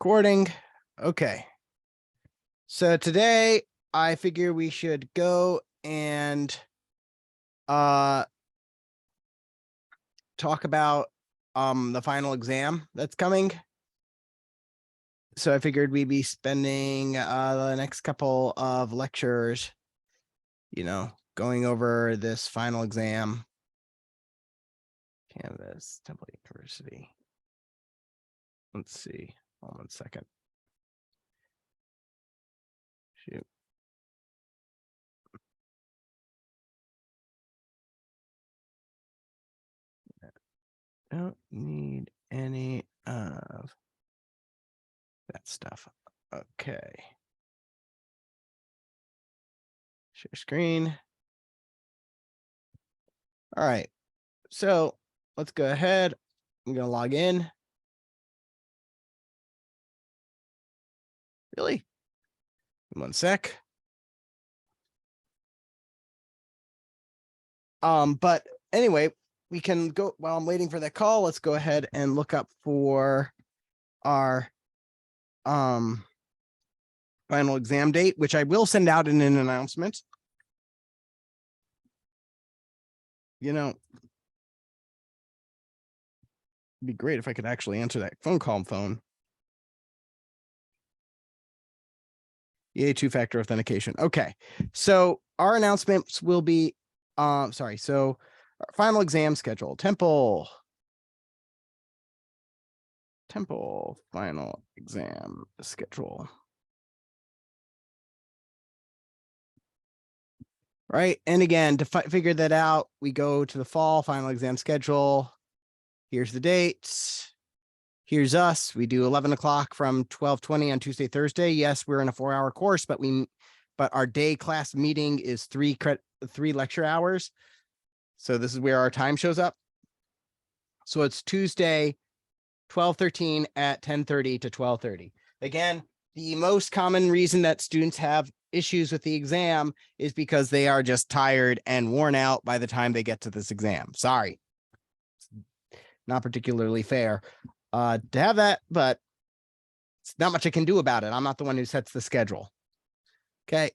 Recording. Okay. So today I figure we should go and talk about the final exam that's coming. So I figured we'd be spending the next couple of lectures, going over this final exam. Canvas, Temple University. Let's see. Hold on 1 second. Shoot. Don't need any of that stuff. Okay. Share screen. All right. So let's go ahead. I'm going to log in. Really? 1 sec. But anyway, we can go while I'm waiting for that call. Let's go ahead and look up for our final exam date, which I will send out in an announcement. It'd be great if I could actually answer that phone. Yay, two-factor authentication. Okay, so our announcements will be, so our final exam schedule, Temple final exam schedule. Right, and again, to figure that out, we go to the fall final exam schedule. Here's the dates. Here's us. We do 11 o'clock from 12:20 on Tuesday, Thursday. Yes, we're in a 4-hour course, but our day class meeting is 3 lecture hours. So this is where our time shows up. So it's Tuesday, 12:13 at 10:30 to 12:30. Again, the most common reason that students have issues with the exam is because they are just tired and worn out by the time they get to this exam. Sorry. Not particularly fair to have that, but it's not much I can do about it. I'm not the one who sets the schedule. Okay.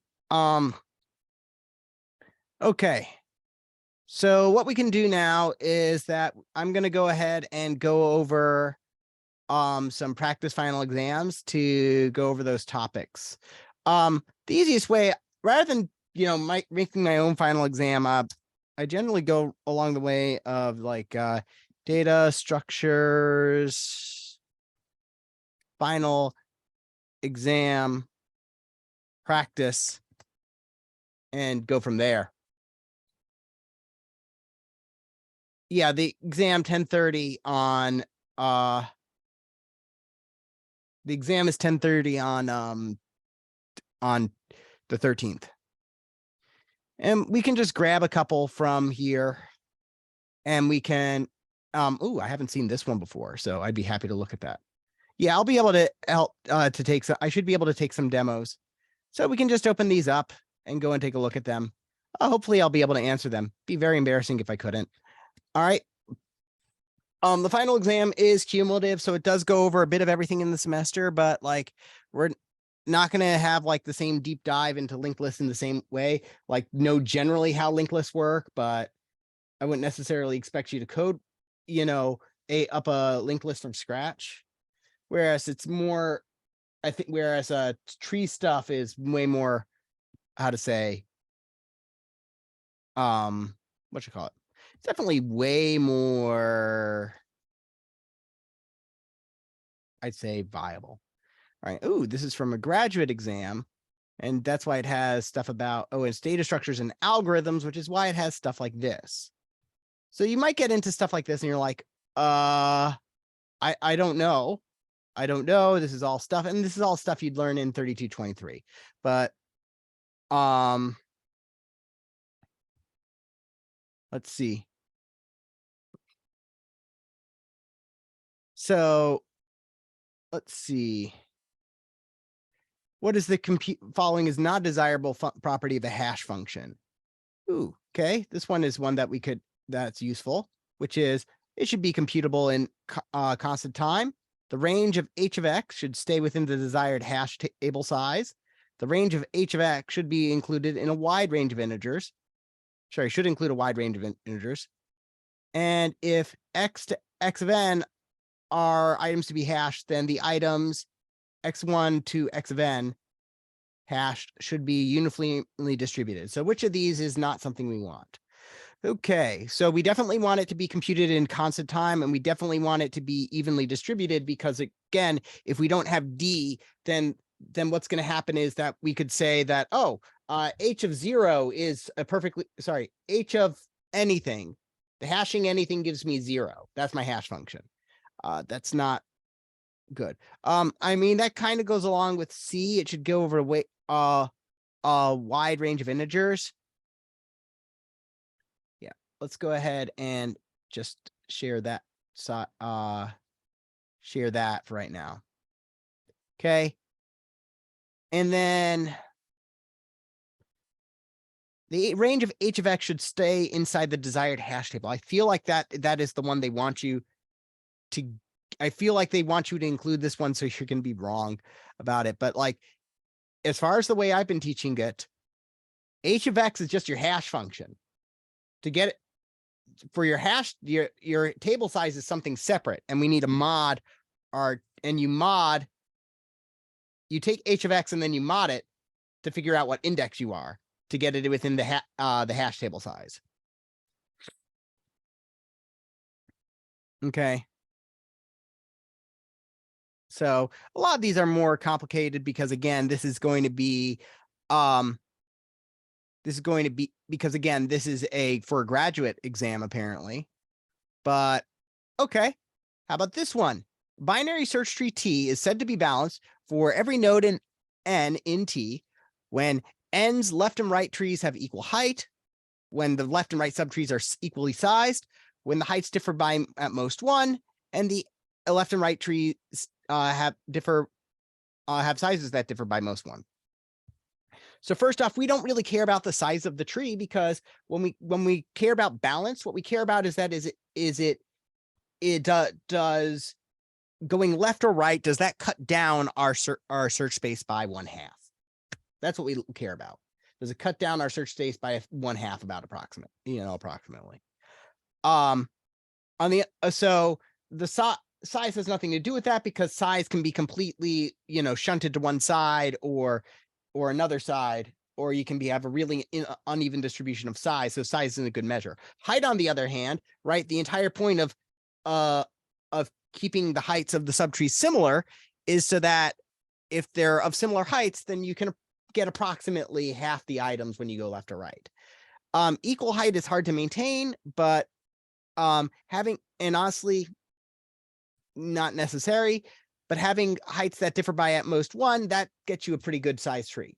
Okay. So what we can do now is that I'm going to go ahead and go over some practice final exams to go over those topics. The easiest way, rather than making my own final exam, I generally go along the way of like data structures, final exam practice, and go from there. Yeah, the exam 10:30 on the exam is 10:30 on the 13th. And we can just grab a couple from here and we can I haven't seen this one before, so I'd be happy to look at that. Yeah, I'll be able to help to take some. I should be able to take some demos. So we can just open these up and go and take a look at them. Hopefully I'll be able to answer them. Be very embarrassing if I couldn't. All right. The final exam is cumulative, so it does go over a bit of everything in the semester, but like we're not going to have like the same deep dive into linked lists in the same way, like know generally how linked lists work, but I wouldn't necessarily expect you to code, up a linked list from scratch. Whereas it's more, I think, whereas tree stuff is way more, how to say, what you call it? It's definitely way more, I'd say, viable. All right. Ooh, this is from a graduate exam. And that's why it has stuff about, it's data structures and algorithms, which is why it has stuff like this. So you might get into stuff like this and you're like, I don't know. I don't know. This is all stuff. And this is all stuff you'd learn in 3223. But let's see. So let's see. What is the following is not desirable property of a hash function? Ooh, okay. This one is one that that's useful, which is it should be computable in constant time. The range of h of x should stay within the desired hash table size. The range of h of x should be included in a wide range of integers. Sorry, should include a wide range of integers. And if x to x of n are items to be hashed, then the items x1 to x of n hashed should be uniformly distributed. So which of these is not something we want? Okay, so we definitely want it to be computed in constant time, and we definitely want it to be evenly distributed, because again, if we don't have D, then what's going to happen is that we could say that, oh, h of 0 is a h of anything. The hashing anything gives me 0. That's my hash function. That's not good. I mean, that kind of goes along with C. It should go over a wide range of integers. Yeah, let's go ahead and just share that. Share that for right now. Okay. And then the range of h of x should stay inside the desired hash table. I feel like that is the one they want you to. I feel like they want you to include this one, so you're going to be wrong about it. But like, as far as the way I've been teaching it, h of x is just your hash function. To get it for your hash, your table size is something separate, and we need a mod. You take h of x and then you mod it to figure out what index you are to get it within the hash table size. Okay. So a lot of these are more complicated because, again, this is going to be because, again, this is for a graduate exam, apparently. But okay, how about this one? Binary search tree T is said to be balanced for every node in N in T when N's left and right trees have equal height, when the left and right subtrees are equally sized, when the heights differ by at most 1, and the left and right trees have sizes that differ by most 1. So first off, we don't really care about the size of the tree, because when we care about balance, what we care about is that does going left or right, does that cut down our search space by 1/2? That's what we care about. Does it cut down our search space by 1/2, about approximately? So the size has nothing to do with that, because size can be completely, shunted to one side or another side, or you can have a really uneven distribution of size. So size isn't a good measure. Height, on the other hand, right? The entire point of keeping the heights of the subtrees similar is so that if they're of similar heights, then you can get approximately half the items when you go left or right. Equal height is hard to maintain, but honestly, not necessary, but having heights that differ by at most 1, that gets you a pretty good size tree,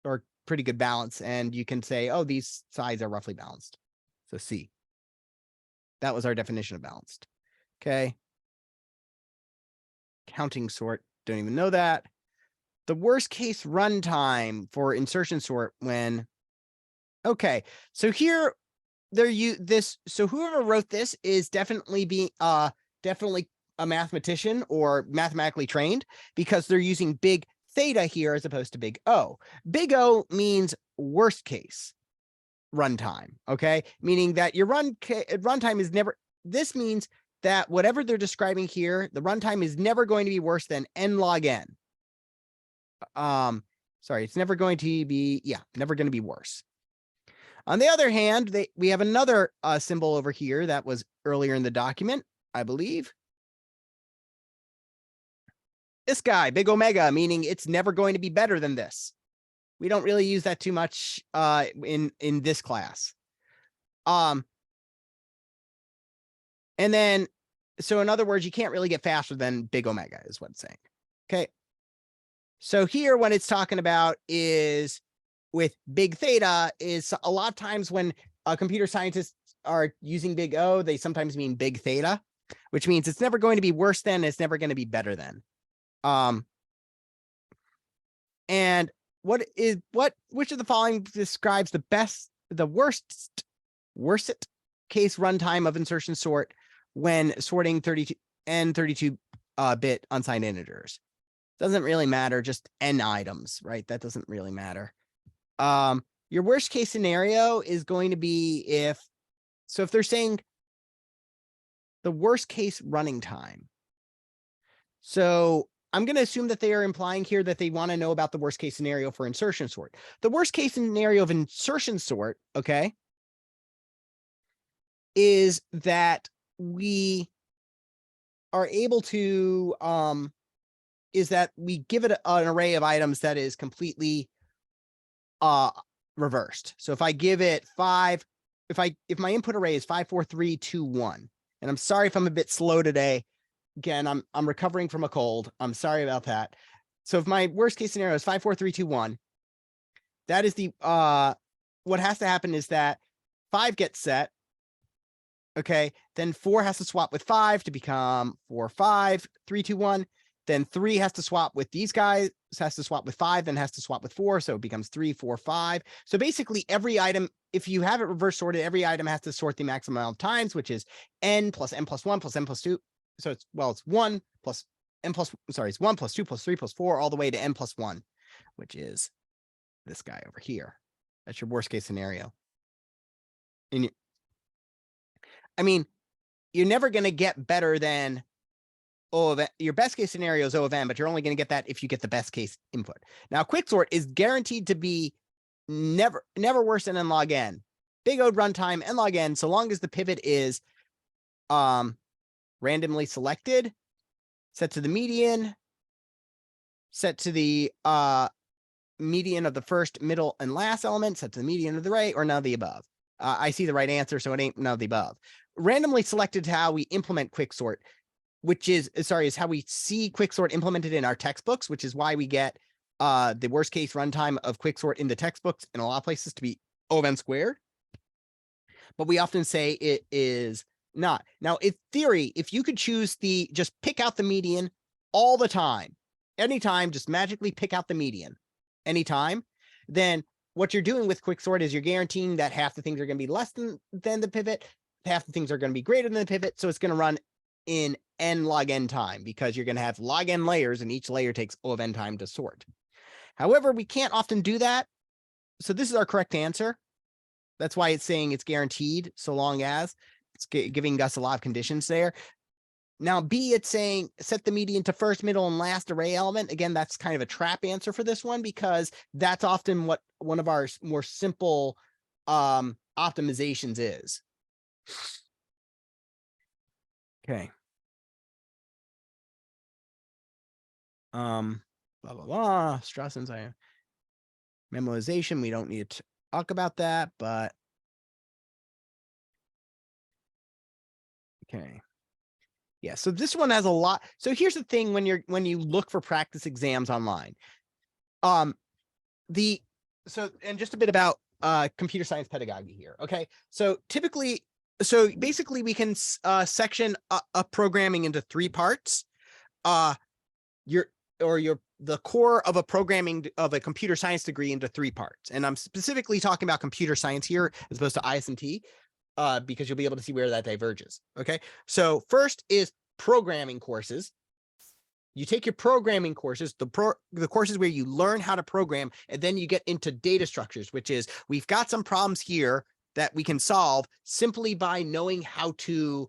or pretty good balance. And you can say, oh, these sides are roughly balanced. So C. That was our definition of balanced. Okay. Counting sort, don't even know that. The worst case runtime for insertion sort when, okay, so here so whoever wrote this is definitely a mathematician or mathematically trained, because they're using big theta here as opposed to big O. Big O means worst case runtime, okay? Meaning that your runtime is never, this means that whatever they're describing here, the runtime is never going to be worse than n log n. Sorry, it's never going to be, never going to be worse. On the other hand, we have another symbol over here that was earlier in the document, I believe. This guy, big omega, meaning it's never going to be better than this. We don't really use that too much in this class. And then, so in other words, you can't really get faster than big omega is what it's saying. Okay. So here, what it's talking about is with big theta is a lot of times when computer scientists are using big O, they sometimes mean big theta, which means it's never going to be worse than, it's never going to be better than. And which of the following describes the worst case runtime of insertion sort when sorting 32 bit unsigned integers. Doesn't really matter, just n items, right? That doesn't really matter. Your worst case scenario is going to be if they're saying the worst case running time. So I'm going to assume that they are implying here that they want to know about the worst case scenario for insertion sort. The worst case scenario of insertion sort, okay, is that we are able to, is that we give it an array of items that is completely reversed. So if I give it 5, if my input array is 5, 4, 3, 2, 1, and I'm sorry if I'm a bit slow today. Again, I'm recovering from a cold. I'm sorry about that. So if my worst case scenario is 5, 4, 3, 2, 1, that is the what has to happen is that 5 gets set. Okay, then 4 has to swap with 5 to become 4, 5, 3, 2, 1. Then 3 has to swap with these guys, has to swap with 5, then has to swap with 4. So it becomes 3, 4, 5. So basically every item, if you have it reverse sorted, every item has to sort the maximum amount of times, which is n plus 1 plus n plus 2. So it's 1 plus n plus, sorry, it's 1 plus 2 plus 3 plus 4 all the way to n plus 1, which is this guy over here. That's your worst case scenario. And I mean, you're never going to get better than O of n. Your best case scenario is O of n, but you're only going to get that if you get the best case input. Now, quicksort is guaranteed to be never worse than n log n. Big O runtime, n log n, so long as the pivot is randomly selected, set to the median, set to the median of the first, middle, and last element, set to the median of the right, or none of the above. I see the right answer, so it ain't none of the above. Randomly selected is how we implement quicksort, which is, is how we see quicksort implemented in our textbooks, which is why we get the worst case runtime of quicksort in the textbooks in a lot of places to be O of n squared. But we often say it is not. Now, in theory, if you could choose just pick out the median all the time, anytime, just magically pick out the median anytime, then what you're doing with quicksort is you're guaranteeing that half the things are going to be less than the pivot, half the things are going to be greater than the pivot. So it's going to run in n log n time because you're going to have log n layers and each layer takes O of n time to sort. However, we can't often do that. So this is our correct answer. That's why it's saying it's guaranteed so long as it's giving us a lot of conditions there. Now, B, it's saying set the median to first, middle, and last array element. Again, that's kind of a trap answer for this one because that's often what one of our more simple optimizations is. Okay. Blah, blah, blah. Strassens, memoization. We don't need to talk about that, but okay. Yeah, so this one has a lot. So here's the thing when you look for practice exams online. And just a bit about computer science pedagogy here. Okay. So basically we can section a programming into 3 parts. The core of a computer science degree into 3 parts. And I'm specifically talking about computer science here as opposed to IS&T. Because you'll be able to see where that diverges. Okay. So first is programming courses. You take your programming courses, the courses where you learn how to program, and then you get into data structures, which is we've got some problems here that we can solve simply by knowing how to,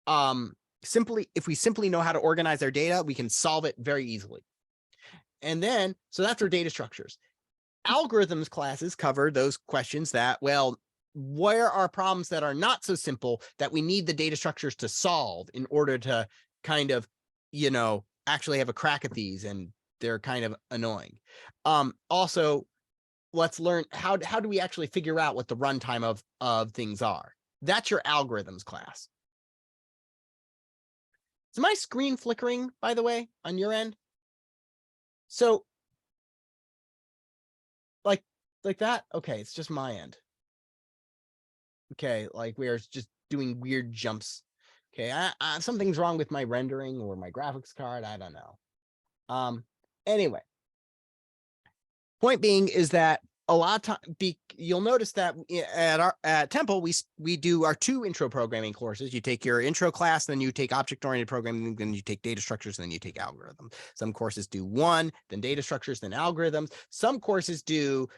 if we simply know how to organize our data, we can solve it very easily. And then, so that's our data structures. Algorithms classes cover those questions that, well, where are problems that are not so simple that we need the data structures to solve in order to kind of, actually have a crack at these, and they're kind of annoying. Also, let's learn how do we actually figure out what the runtime of things are. That's your algorithms class. Is my screen flickering, by the way, on your end? So like that? Okay, it's just my end. Okay, like we are just doing weird jumps. Okay, something's wrong with my rendering or my graphics card. I don't know. Anyway, point being is that a lot of time, you'll notice that at Temple, we do our 2 intro programming courses. You take your intro class, then you take object-oriented programming, then you take data structures, and then you take algorithms. Some courses do 1, then data structures, then algorithms. Some courses do,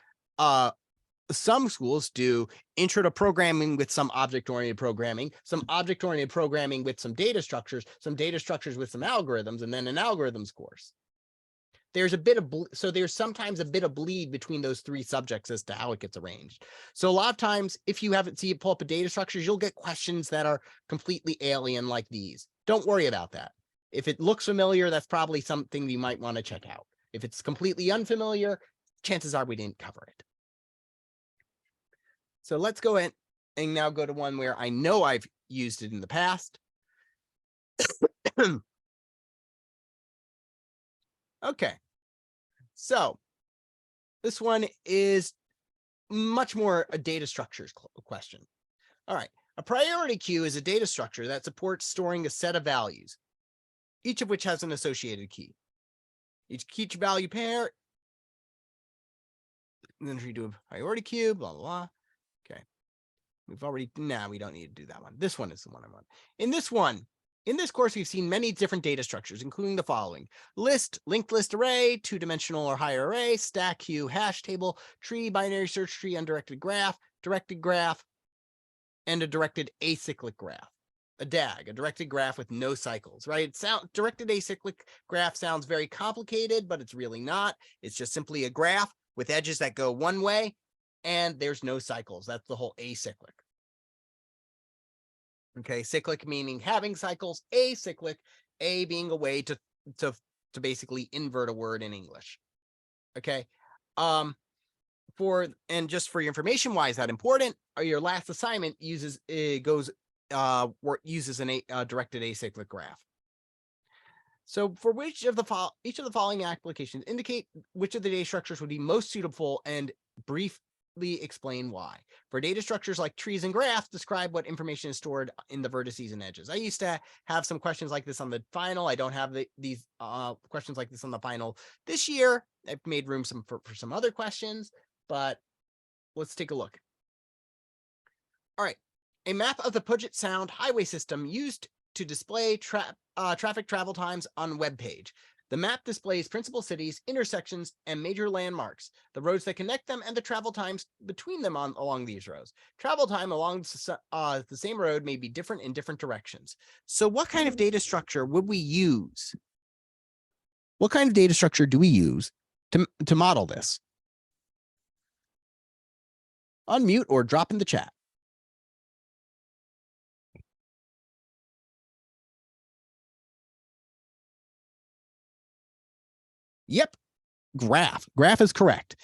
some schools do intro to programming with some object-oriented programming, some object-oriented programming with some data structures with some algorithms, and then an algorithms course. There's a bit of, so there's sometimes a bit of bleed between those 3 subjects as to how it gets arranged. So a lot of times, if you haven't seen it pull up a data structures, you'll get questions that are completely alien like these. Don't worry about that. If it looks familiar, that's probably something you might want to check out. If it's completely unfamiliar, chances are we didn't cover it. So let's go in and now go to one where I know I've used it in the past. Okay. So this one is much more a data structures question. All right. A priority queue is a data structure that supports storing a set of values, each of which has an associated key. Each value pair, and then we do a priority queue, blah, blah, blah. Okay. We've already, we don't need to do that one. This one is the one I want. In this course, we've seen many different data structures, including the following: list, linked list array, 2-dimensional or higher array, stack queue, hash table, tree, binary search tree, undirected graph, directed graph, and a directed acyclic graph. A DAG, a directed graph with no cycles, right? Directed acyclic graph sounds very complicated, but it's really not. It's just simply a graph with edges that go one way, and there's no cycles. That's the whole acyclic. Okay, cyclic meaning having cycles, acyclic, a being a way to basically invert a word in English. Okay. Just for your information, why is that important? Your last assignment uses a directed acyclic graph. So for each of the following applications, indicate which of the data structures would be most suitable and briefly explain why. For data structures like trees and graphs, describe what information is stored in the vertices and edges. I used to have some questions like this on the final. I don't have these questions like this on the final this year. I've made room for some other questions, but let's take a look. All right. A map of the Puget Sound highway system used to display traffic travel times on web page. The map displays principal cities, intersections, and major landmarks, the roads that connect them, and the travel times between them along these roads. Travel time along the same road may be different in different directions. So what kind of data structure would we use? What kind of data structure do we use to model this? Unmute or drop in the chat. Yep. Graph. Graph is correct.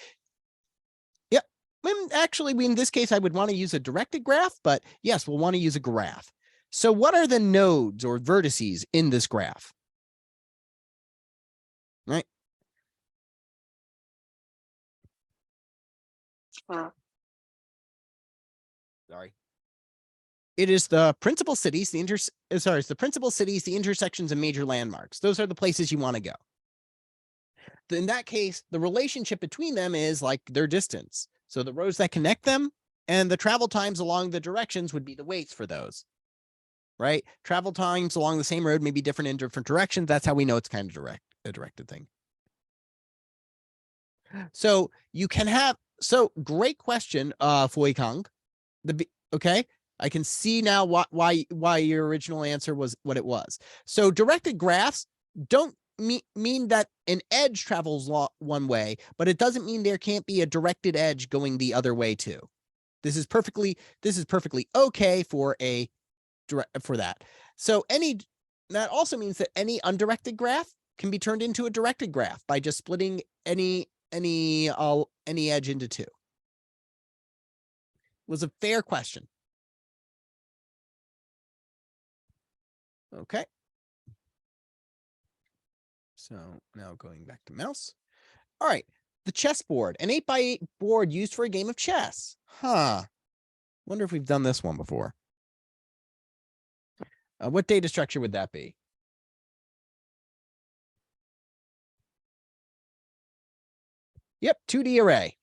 Yep. Actually, in this case, I would want to use a directed graph, but yes, we'll want to use a graph. So what are the nodes or vertices in this graph? Right. Sorry. It is the principal cities, it's the principal cities, the intersections, and major landmarks. Those are the places you want to go. In that case, the relationship between them is like their distance. So the roads that connect them and the travel times along the directions would be the weights for those, right? Travel times along the same road may be different in different directions. That's how we know it's kind of a directed thing. So you can have, great question, Fui Kang. Okay. I can see now why your original answer was what it was. So directed graphs don't mean that an edge travels one way, but it doesn't mean there can't be a directed edge going the other way too. This is perfectly okay for that. So that also means that any undirected graph can be turned into a directed graph by just splitting any edge into 2. It was a fair question. Okay. So now going back to mouse. All right. The chessboard, an 8x8 board used for a game of chess. Wonder if we've done this one before. What data structure would that be? Yep, 2D array.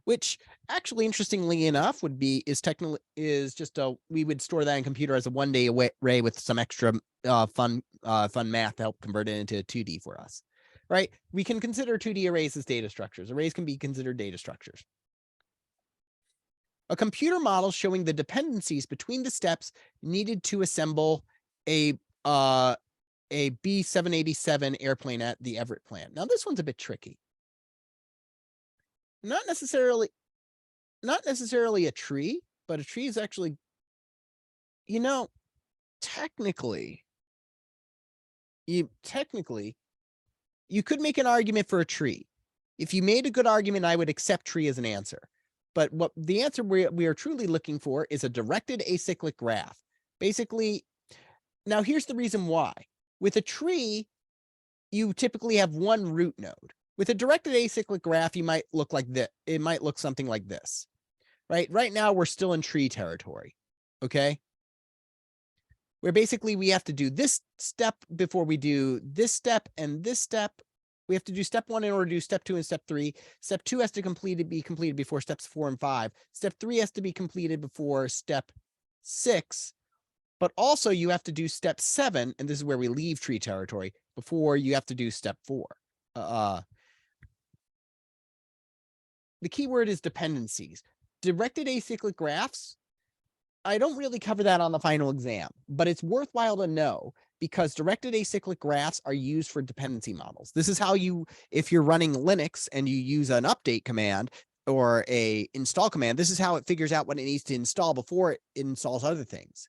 which actually, interestingly enough, we would store that in computer as a 1D array with some extra fun math to help convert it into 2D for us, right? We can consider 2D arrays as data structures. Arrays can be considered data structures. A computer model showing the dependencies between the steps needed to assemble a B-787 airplane at the Everett plant. Now, this one's a bit tricky. Not necessarily a tree, but a tree is actually, technically, you could make an argument for a tree. If you made a good argument, I would accept tree as an answer. But what the answer we are truly looking for is a directed acyclic graph. Basically, now here's the reason why. With a tree, you typically have one root node. With a directed acyclic graph, you might look like this. It might look something like this, right? Right now, we're still in tree territory, okay? Where basically we have to do this step before we do this step and this step. We have to do step 1 in order to do step 2 and step 3. Step 2 has to be completed before steps 4 and 5. Step 3 has to be completed before step 6. But also you have to do step 7, and this is where we leave tree territory, before you have to do step 4. The key word is dependencies. Directed acyclic graphs, I don't really cover that on the final exam, but it's worthwhile to know because directed acyclic graphs are used for dependency models. This is how if you're running Linux and you use an update command or a install command, this is how it figures out what it needs to install before it installs other things.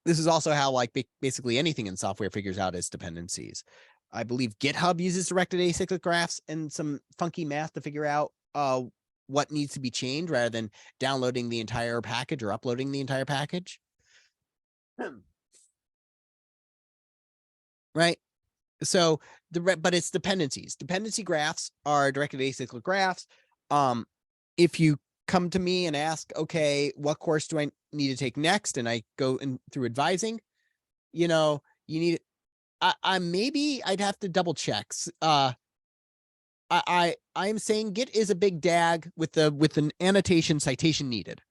This is also how basically anything in software figures out its dependencies. I believe GitHub uses directed acyclic graphs and some funky math to figure out what needs to be changed rather than downloading the entire package or uploading the entire package. Right. So but it's dependencies. Dependency graphs are directed acyclic graphs. If you come to me and ask, okay, what course do I need to take next? And I go through advising, you need, maybe I'd have to double check. I'm saying Git is a big DAG with an annotation citation needed.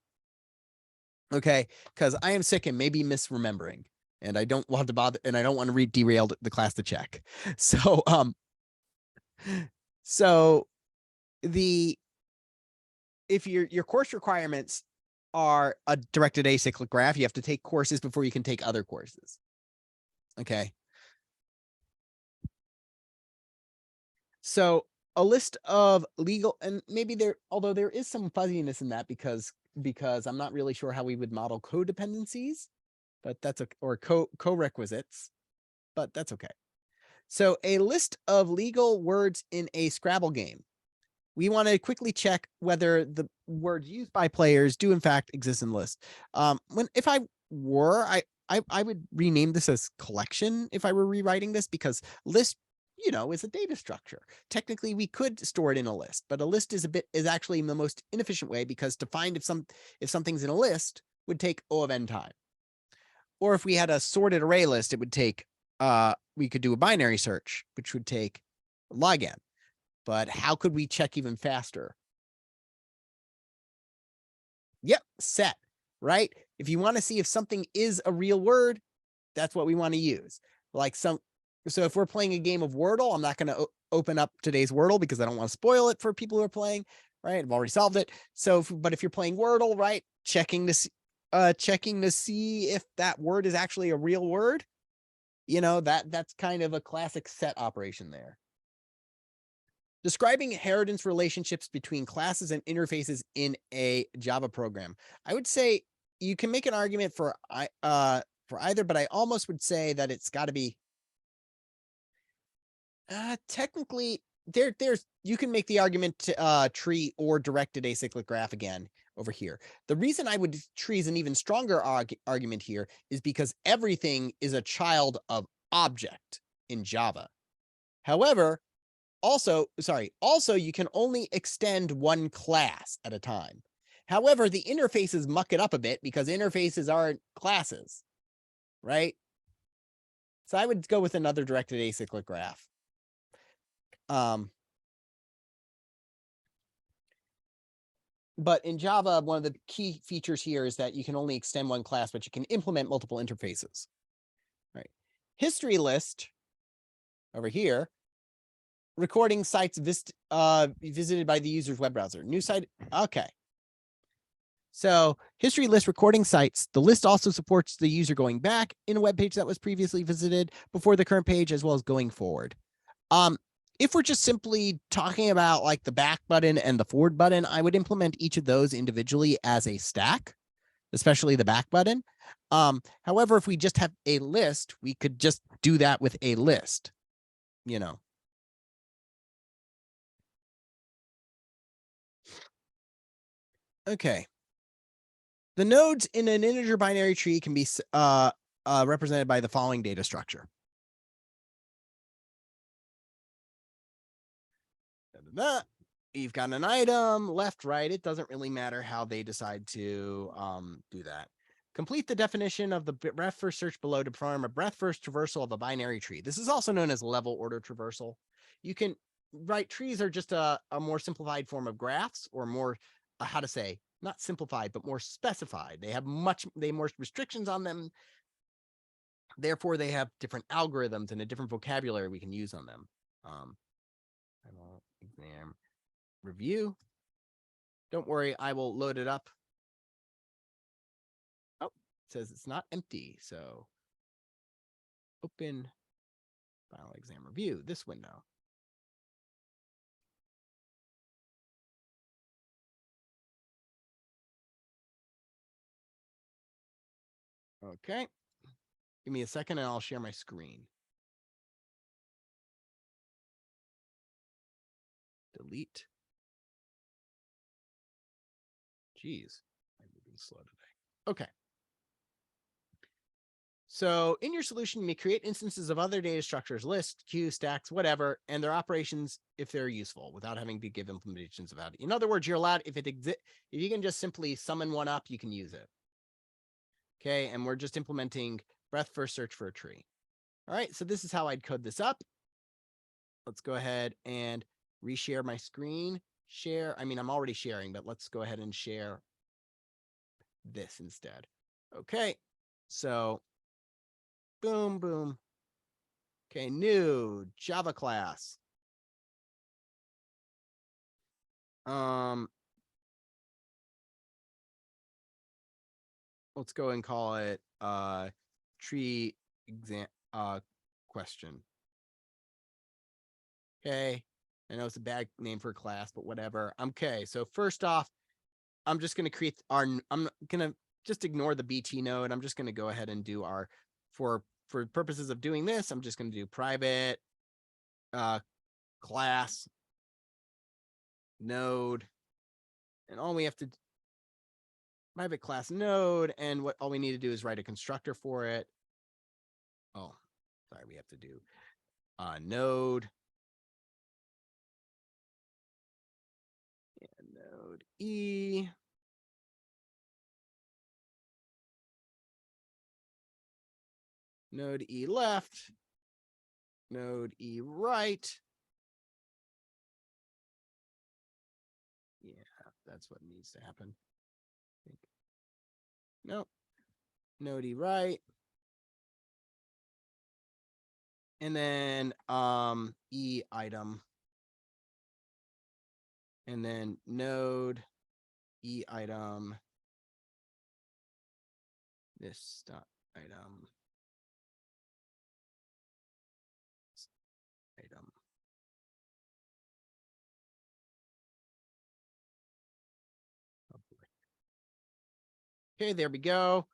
Okay, because I am sick and maybe misremembering, and I don't want to bother, and I don't want to derail the class to check. So if your course requirements are a directed acyclic graph, you have to take courses before you can take other courses. Okay. So a list of legal, and maybe although there is some fuzziness in that because I'm not really sure how we would model codependencies, but that's or co-requisites, but that's okay. So a list of legal words in a Scrabble game. We want to quickly check whether the words used by players do in fact exist in the list. If I were, I would rename this as collection if I were rewriting this, because list, is a data structure. Technically, we could store it in a list, but a list is actually the most inefficient way, because to find if something's in a list would take O of n time. Or if we had a sorted array list, it would take, we could do a binary search, which would take log n. But how could we check even faster? Yep, set, right? If you want to see if something is a real word, that's what we want to use. So if we're playing a game of Wordle, I'm not going to open up today's Wordle because I don't want to spoil it for people who are playing, right? I've already solved it. So, but if you're playing Wordle, right, checking to see if that word is actually a real word, that's kind of a classic set operation there. Describing inheritance relationships between classes and interfaces in a Java program. I would say you can make an argument for either, but I almost would say that it's got to be technically you can make the argument to tree or directed acyclic graph again over here. The reason I would tree is an even stronger argument here is because everything is a child of object in Java. However, also, you can only extend one class at a time. However, the interfaces muck it up a bit because interfaces aren't classes, right? So I would go with another directed acyclic graph. But in Java, one of the key features here is that you can only extend one class, but you can implement multiple interfaces. All right. History list over here. Recording sites visited by the user's web browser. New site. Okay. So history list recording sites. The list also supports the user going back in a web page that was previously visited before the current page, as well as going forward. If we're just simply talking about like the back button and the forward button, I would implement each of those individually as a stack, especially the back button. However, if we just have a list, we could just do that with a list, you know. Okay. The nodes in an integer binary tree can be represented by the following data structure. You've got an item, left, right. It doesn't really matter how they decide to do that. Complete the definition of the breadth first search below to perform a breadth first traversal of a binary tree. This is also known as level order traversal. You can write trees are just a more simplified form of graphs, or more, how to say, not simplified, but more specified. They have more restrictions on them. Therefore, they have different algorithms and a different vocabulary we can use on them. Exam review. Don't worry, I will load it up. Oh, it says it's not empty. So open final exam review, this window. Okay. Give me a second and I'll share my screen. Delete. Geez, I'm moving slow today. Okay. So in your solution, you may create instances of other data structures, lists, queues, stacks, whatever, and their operations if they're useful without having to give implementations of how to. In other words, you're allowed, if you can just simply summon one up, you can use it. Okay, and we're just implementing breadth first search for a tree. All right, so this is how I'd code this up. Let's go ahead and reshare my screen. I'm already sharing, but let's go ahead and share this instead. Okay, so boom, boom. Okay, new Java class. Let's go and call it tree exam question. Okay, I know it's a bad name for a class, but whatever. Okay, so first off, I'm just going to create I'm going to just ignore the BT node. I'm just going to go ahead and do our, for purposes of doing this, I'm just going to do private class node, and all we have to private class node, and what all we need to do is write a constructor for it. Oh, sorry, we have to do node and node E. Node E left, node E right. Yeah, that's what needs to happen. Nope. Node E right. And then E item. And then node E item. This dot item. Item. Okay, there we go.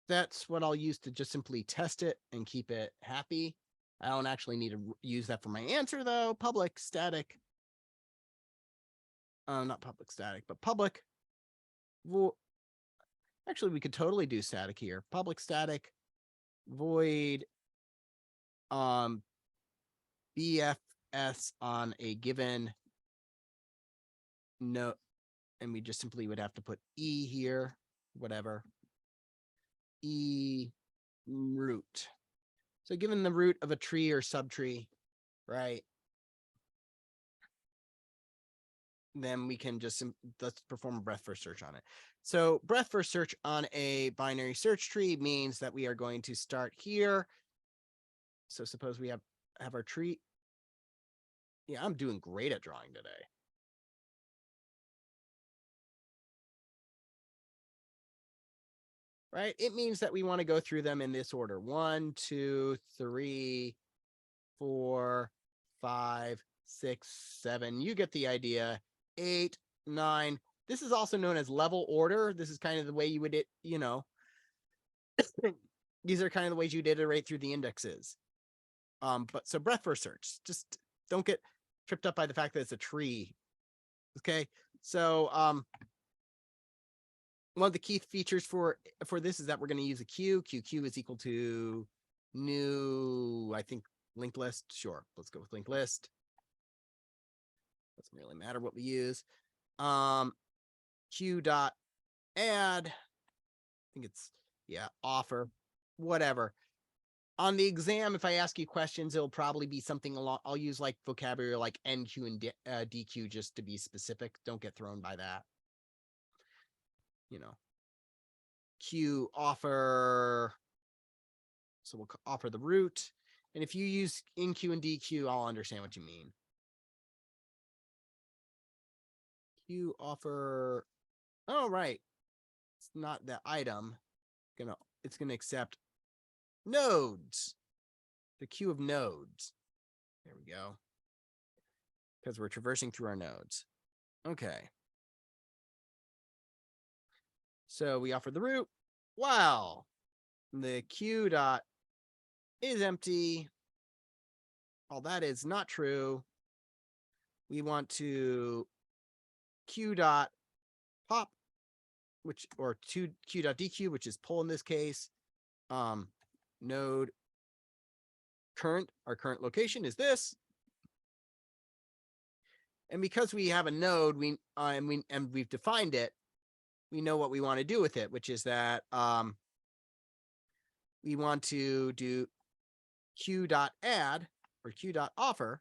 That's what I'll use to just simply test it and keep it happy. I don't actually need to use that for my answer though. Public static. Not public static, but public. Actually, we could totally do static here. Public static void BFS on a given node, and we just simply would have to put E here, whatever. E root. So given the root of a tree or subtree, right? then we can just let's perform a breadth first search on it. So breadth first search on a binary search tree means that we are going to start here. So suppose we have our tree. Yeah, I'm doing great at drawing today. Right? It means that we want to go through them in this order. 1, 2, 3, 4, 5, 6, 7. You get the idea. 8, 9. This is also known as level order. This is kind of the way you would, these are kind of the ways you'd iterate through the indexes. But so breadth first search, just don't get tripped up by the fact that it's a tree. Okay. So, one of the key features for this is that we're going to use a queue. QQ is equal to new, I think, linked list. Sure, let's go with linked list. Doesn't really matter what we use. Q dot add. I think it's offer, whatever. On the exam, if I ask you questions, it'll probably be something along. I'll use like vocabulary like NQ and DQ just to be specific. Don't get thrown by that. Q offer. So we'll offer the root. And if you use NQ and DQ, I'll understand what you mean. Q offer. Oh, right. It's not the item. It's gonna accept nodes. The queue of nodes. There we go. Because we're traversing through our nodes. Okay. So we offer the root. Wow. The queue dot is empty. All that is not true. We want to q dot pop, or q dot dq, which is pull in this case. Node current, our current location is this. And because we have a node, we've defined it, we know what we want to do with it, which is that we want to do q dot add or q dot offer.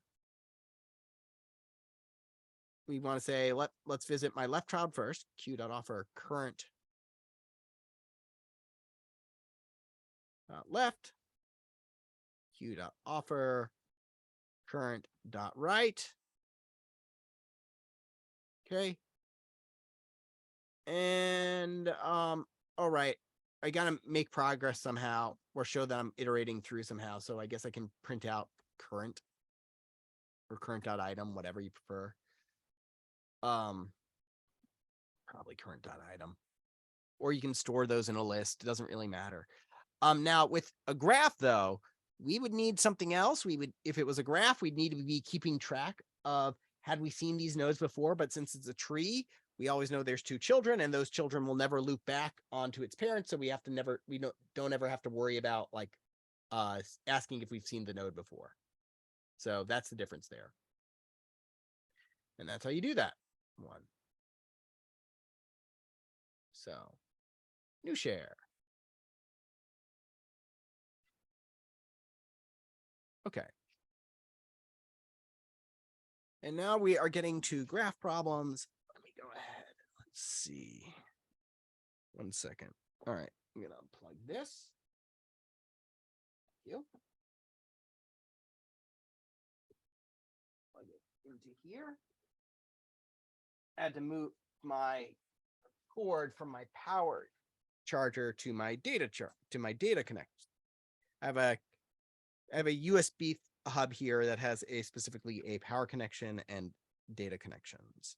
We want to say, let's visit my left child first. Q dot offer current left. Q dot offer current dot right. Okay. And all right, I gotta make progress somehow or show that I'm iterating through somehow. So I guess I can print out current or current dot item, whatever you prefer. Probably current dot item, or you can store those in a list. It doesn't really matter. Now with a graph though, we would need something else. If it was a graph, we'd need to be keeping track of, had we seen these nodes before, but since it's a tree, we always know there's 2 children and those children will never loop back onto its parents. So we don't ever have to worry about like asking if we've seen the node before. So that's the difference there. And that's how you do that one. So new share. Okay. And now we are getting to graph problems. Let me go ahead. Let's see. 1 second. All right. I'm going to unplug this. Thank you. Plug it into here. I had to move my cord from my power charger to my data connector. I have a USB hub here that has specifically a power connection and data connections.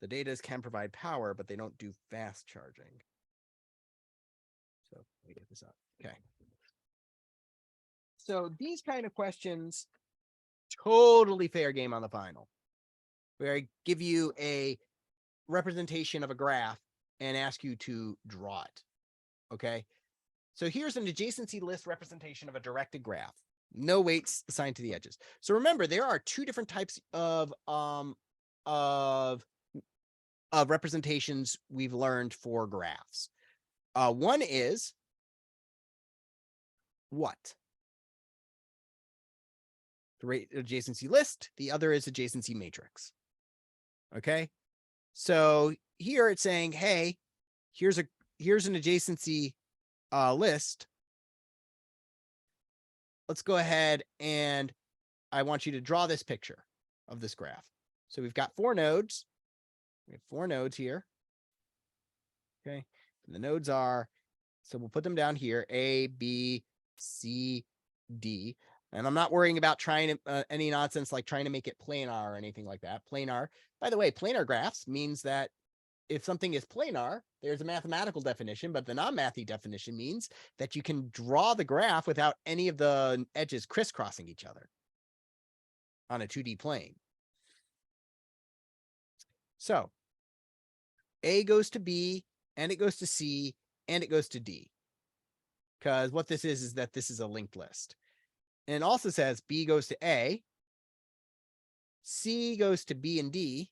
The datas can provide power, but they don't do fast charging. So let me get this up. Okay. So these kind of questions, totally fair game on the final, where I give you a representation of a graph and ask you to draw it. Okay. So here's an adjacency list representation of a directed graph. No weights assigned to the edges. So remember, there are 2 different types of representations we've learned for graphs. One is what? The adjacency list. The other is adjacency matrix. Okay. So here it's saying, hey, here's an adjacency list. Let's go ahead and I want you to draw this picture of this graph. So we've got 4 nodes. We have 4 nodes here. Okay. And the nodes are, so we'll put them down here, A, B, C, D. And I'm not worrying about trying to, any nonsense like trying to make it planar or anything like that. Planar, by the way, planar graphs means that if something is planar, there's a mathematical definition, but the non-mathy definition means that you can draw the graph without any of the edges crisscrossing each other on a 2D plane. So A goes to B, and it goes to C, and it goes to D. Because what this is that this is a linked list. And it also says B goes to A, C goes to B and D,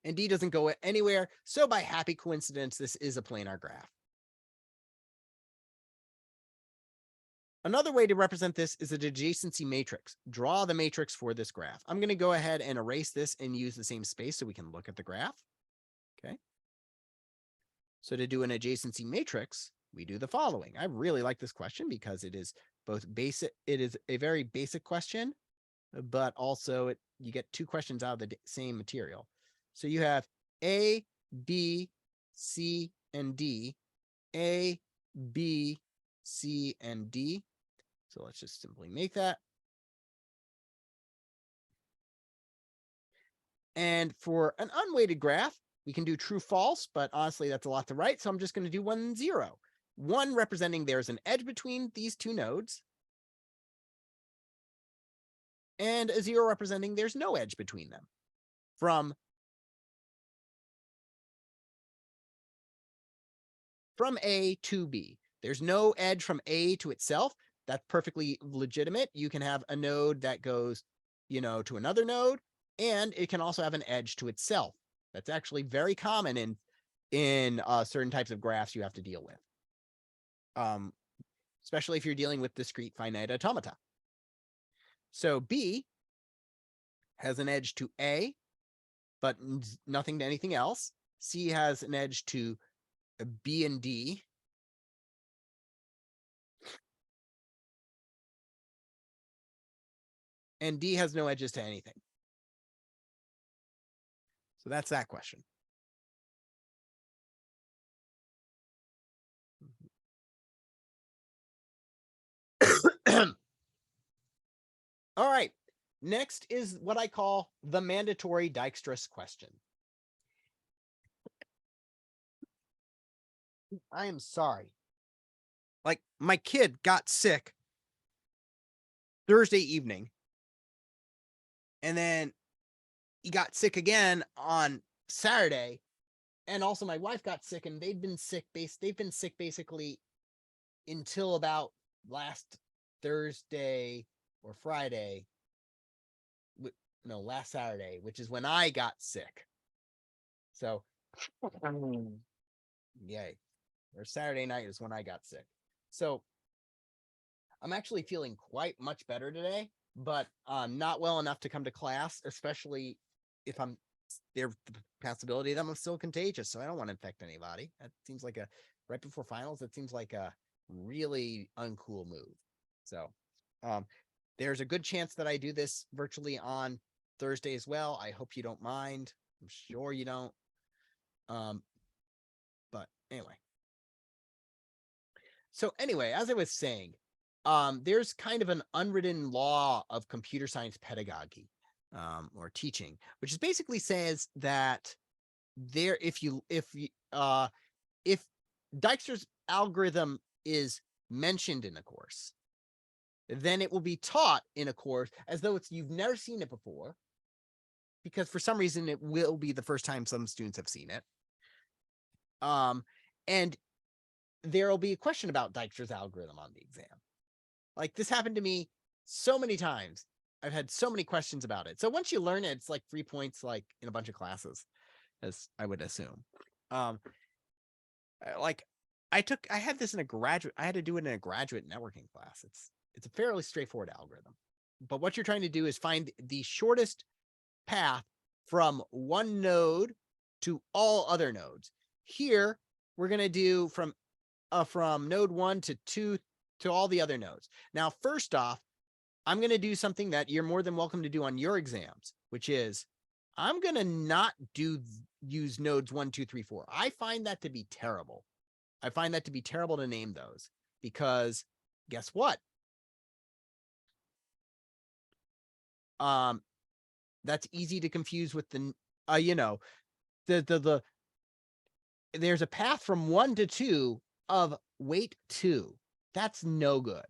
and D doesn't go anywhere. So by happy coincidence, this is a planar graph. Another way to represent this is an adjacency matrix. Draw the matrix for this graph. I'm going to go ahead and erase this and use the same space so we can look at the graph. Okay. So to do an adjacency matrix, we do the following. I really like this question because it is both basic. It is a very basic question, but also you get 2 questions out of the same material. So you have A, B, C, and D, A, B, C, and D. So let's just simply make that. And for an unweighted graph, we can do true, false, but honestly, that's a lot to write. So I'm just going to do 1, 0. 1 representing there's an edge between these 2 nodes. And a 0 representing there's no edge between them. From A to B. There's no edge from A to itself. That's perfectly legitimate. You can have a node that goes, to another node, and it can also have an edge to itself. That's actually very common in certain types of graphs you have to deal with, especially if you're dealing with discrete finite automata. So B has an edge to A, but nothing to anything else. C has an edge to B and D. And D has no edges to anything. So that's that question. All right. Next is what I call the mandatory Dijkstra's question. I am sorry. Like, my kid got sick Thursday evening, and then he got sick again on Saturday, and also my wife got sick, and they've been sick basically until about last Thursday or Friday. No, last Saturday, which is when I got sick. So, yay. Or Saturday night is when I got sick. So I'm actually feeling quite much better today, but not well enough to come to class, especially if there's the possibility that I'm still contagious. So I don't want to infect anybody. That seems like right before finals, that seems like a really uncool move. So there's a good chance that I do this virtually on Thursday as well. I hope you don't mind. I'm sure you don't. But anyway. So anyway, as I was saying, there's kind of an unwritten law of computer science pedagogy, or teaching, which is basically says that if Dexter's algorithm is mentioned in a course, then it will be taught in a course as though you've never seen it before, because for some reason it will be the first time some students have seen it. And there'll be a question about Dijkstra's algorithm on the exam. Like, this happened to me so many times. I've had so many questions about it. So once you learn it, it's like 3 points, like in a bunch of classes, as I would assume. Like I had this in a graduate, I had to do it in a graduate networking class. It's a fairly straightforward algorithm. but what you're trying to do is find the shortest path from one node to all other nodes. Here, we're going to do from node 1 to 2 to all the other nodes. Now, first off, I'm going to do something that you're more than welcome to do on your exams, which is I'm going to not use nodes 1, 2, 3, 4. I find that to be terrible. I find that to be terrible to name those because guess what? That's easy to confuse with the there's a path from 1 to 2 of weight 2. That's no good,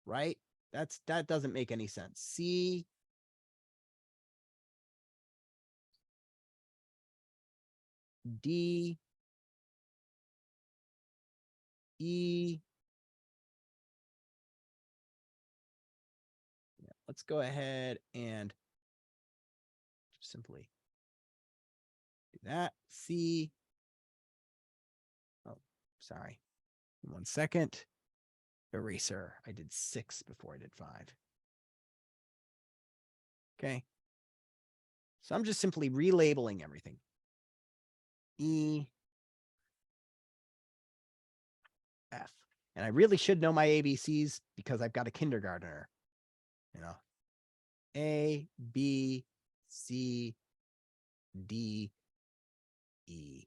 right? That doesn't make any sense. C D E. Yeah, let's go ahead and just simply do that. C. Oh, sorry. 1 second. Eraser. I did 6 before I did 5. Okay. So I'm just simply relabeling everything. E, F. And I really should know my ABCs because I've got a kindergartner. A, B, C, D, E,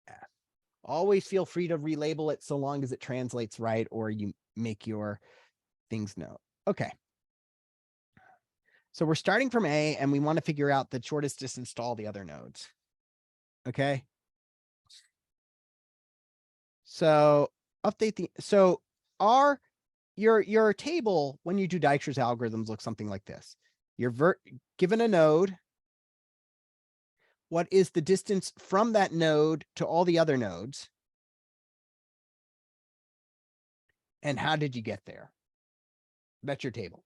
F. Always feel free to relabel it so long as it translates right or you make your things known. Okay. So we're starting from A and we want to figure out the shortest distance to all the other nodes. Okay. So your table when you do Dijkstra's algorithms looks something like this. You're given a node. What is the distance from that node to all the other nodes? And how did you get there? That's your table.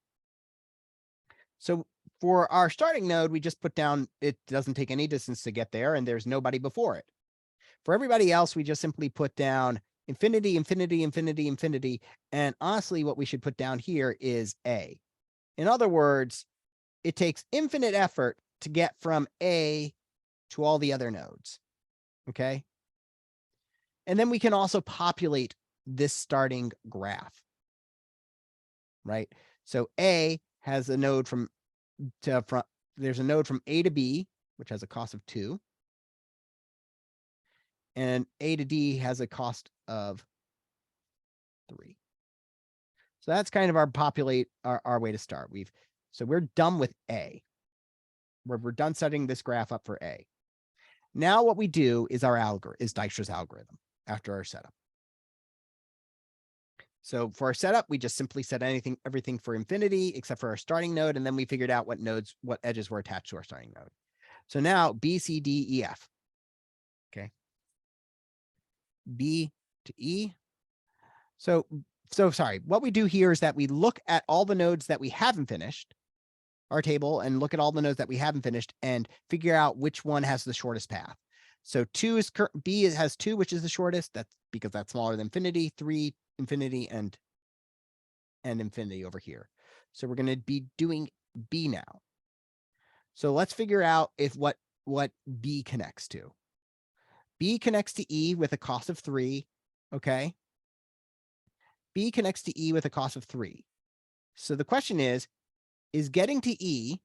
So for our starting node, we just put down, it doesn't take any distance to get there and there's nobody before it. For everybody else, we just simply put down infinity, infinity, infinity, infinity. And honestly, what we should put down here is A. In other words, it takes infinite effort to get from A to all the other nodes. Okay. And then we can also populate this starting graph. Right. So A has a node there's a node from A to B, which has a cost of 2. And A to D has a cost of 3. So that's kind of our way to start. So we're done with A. We're done setting this graph up for A. Now what we do is Dijkstra's algorithm after our setup. So for our setup, we just simply set everything for infinity except for our starting node, and then we figured out what edges were attached to our starting node. So now B, C, D, E, F. Okay. B to E. So sorry. What we do here is that we look at all the nodes that we haven't finished, our table, and look at all the nodes that we haven't finished and figure out which one has the shortest path. So B has 2, which is the shortest. That's because that's smaller than infinity, 3, infinity, and infinity over here. So we're going to be doing B now. So let's figure out what B connects to. B connects to E with a cost of 3. Okay. B connects to E with a cost of 3. So the question is getting to E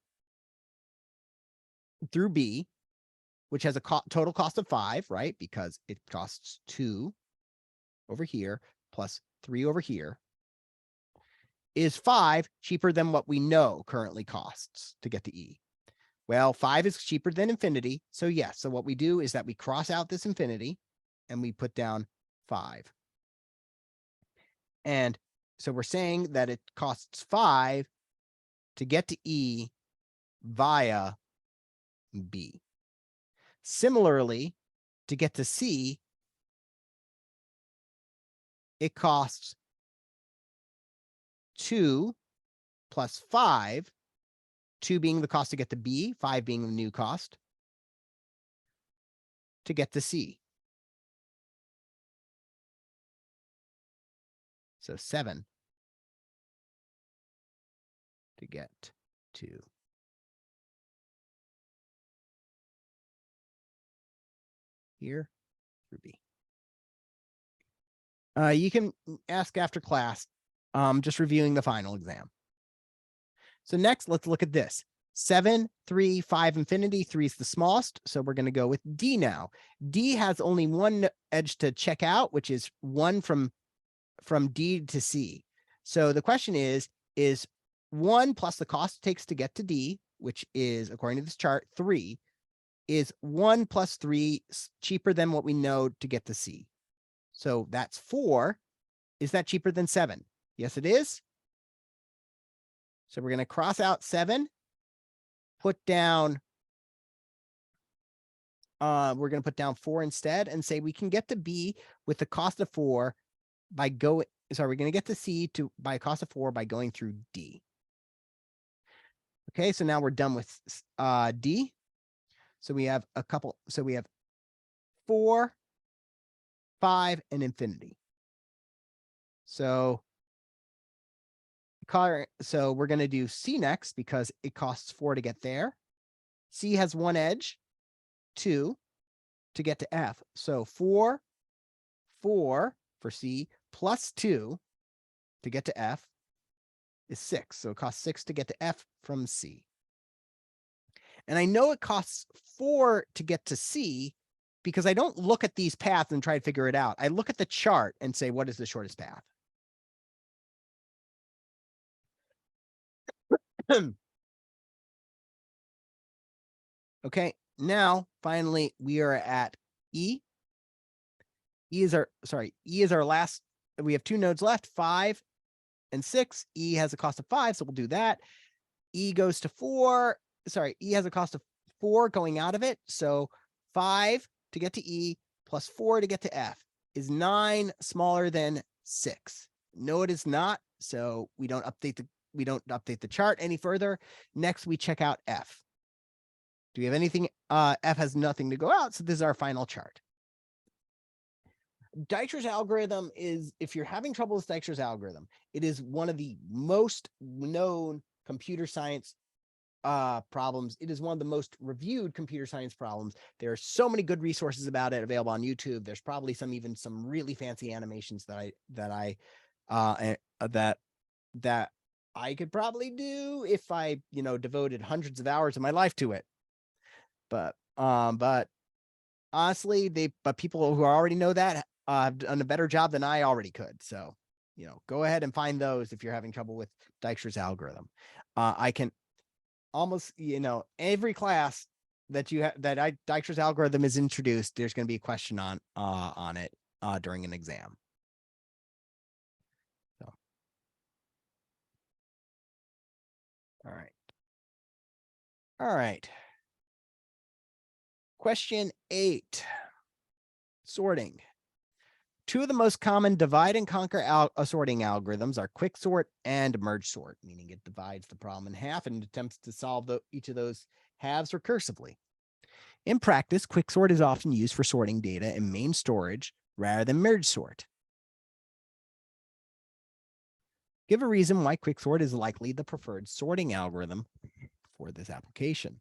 through B, which has a total cost of 5, right? Because it costs 2 over here plus 3 over here. Is 5 cheaper than what we know currently costs to get to E? Well, 5 is cheaper than infinity. So yes. So what we do is that we cross out this infinity and we put down 5. And so we're saying that it costs 5 to get to E via B. Similarly, to get to C, it costs 2 plus 5, 2 being the cost to get to B, 5 being the new cost, to get to C. So 7 get to here through B. You can ask after class, just reviewing the final exam. So next, let's look at this. 7, 3, 5, infinity. 3 is the smallest, so we're going to go with D now. D has only one edge to check out, which is 1 from D to C. So the question is 1 plus the cost it takes to get to D, which is, according to this chart, 3, is 1 plus 3 cheaper than what we know to get to C? So that's 4. Is that cheaper than 7? Yes, it is. So we're going to cross out 7, put down, we're going to put down 4 instead and say we can get to B with the cost of 4 by going, sorry, we're going to get to C by a cost of 4 by going through D. Okay, so now we're done with D. So we have a couple, so we have 4, 5, and infinity. So we're going to do C next because it costs 4 to get there. C has one edge, 2 to get to F. So 4 for C plus 2 to get to F is 6. So it costs 6 to get to F from C. And I know it costs 4 to get to C because I don't look at these paths and try to figure it out. I look at the chart and say, what is the shortest path? Okay, now finally we are at E. E is our last. We have 2 nodes left, 5 and 6. E has a cost of 5, so we'll do that. E goes to 4. E has a cost of 4 going out of it. So 5 to get to E plus 4 to get to F. Is 9 smaller than 6? No, it is not. So we don't update the chart any further. Next, we check out F. Do we have anything? F has nothing to go out. So this is our final chart. Dexters algorithm is, if you're having trouble with Dexters algorithm, it is one of the most known computer science problems. It is one of the most reviewed computer science problems. There are so many good resources about it available on YouTube. There's probably even some really fancy animations that I could probably do if I, devoted hundreds of hours of my life to it. But honestly, people who already know that have done a better job than I already could. So, go ahead and find those if you're having trouble with Dexters algorithm. I can almost, every class that Dexters algorithm is introduced, there's going to be a question on it during an exam. So, all right. Question 8, sorting. 2 of the most common divide and conquer sorting algorithms are quicksort and merge sort, meaning it divides the problem in half and attempts to solve each of those halves recursively. In practice, quicksort is often used for sorting data in main storage rather than merge sort. Give a reason why quicksort is likely the preferred sorting algorithm for this application.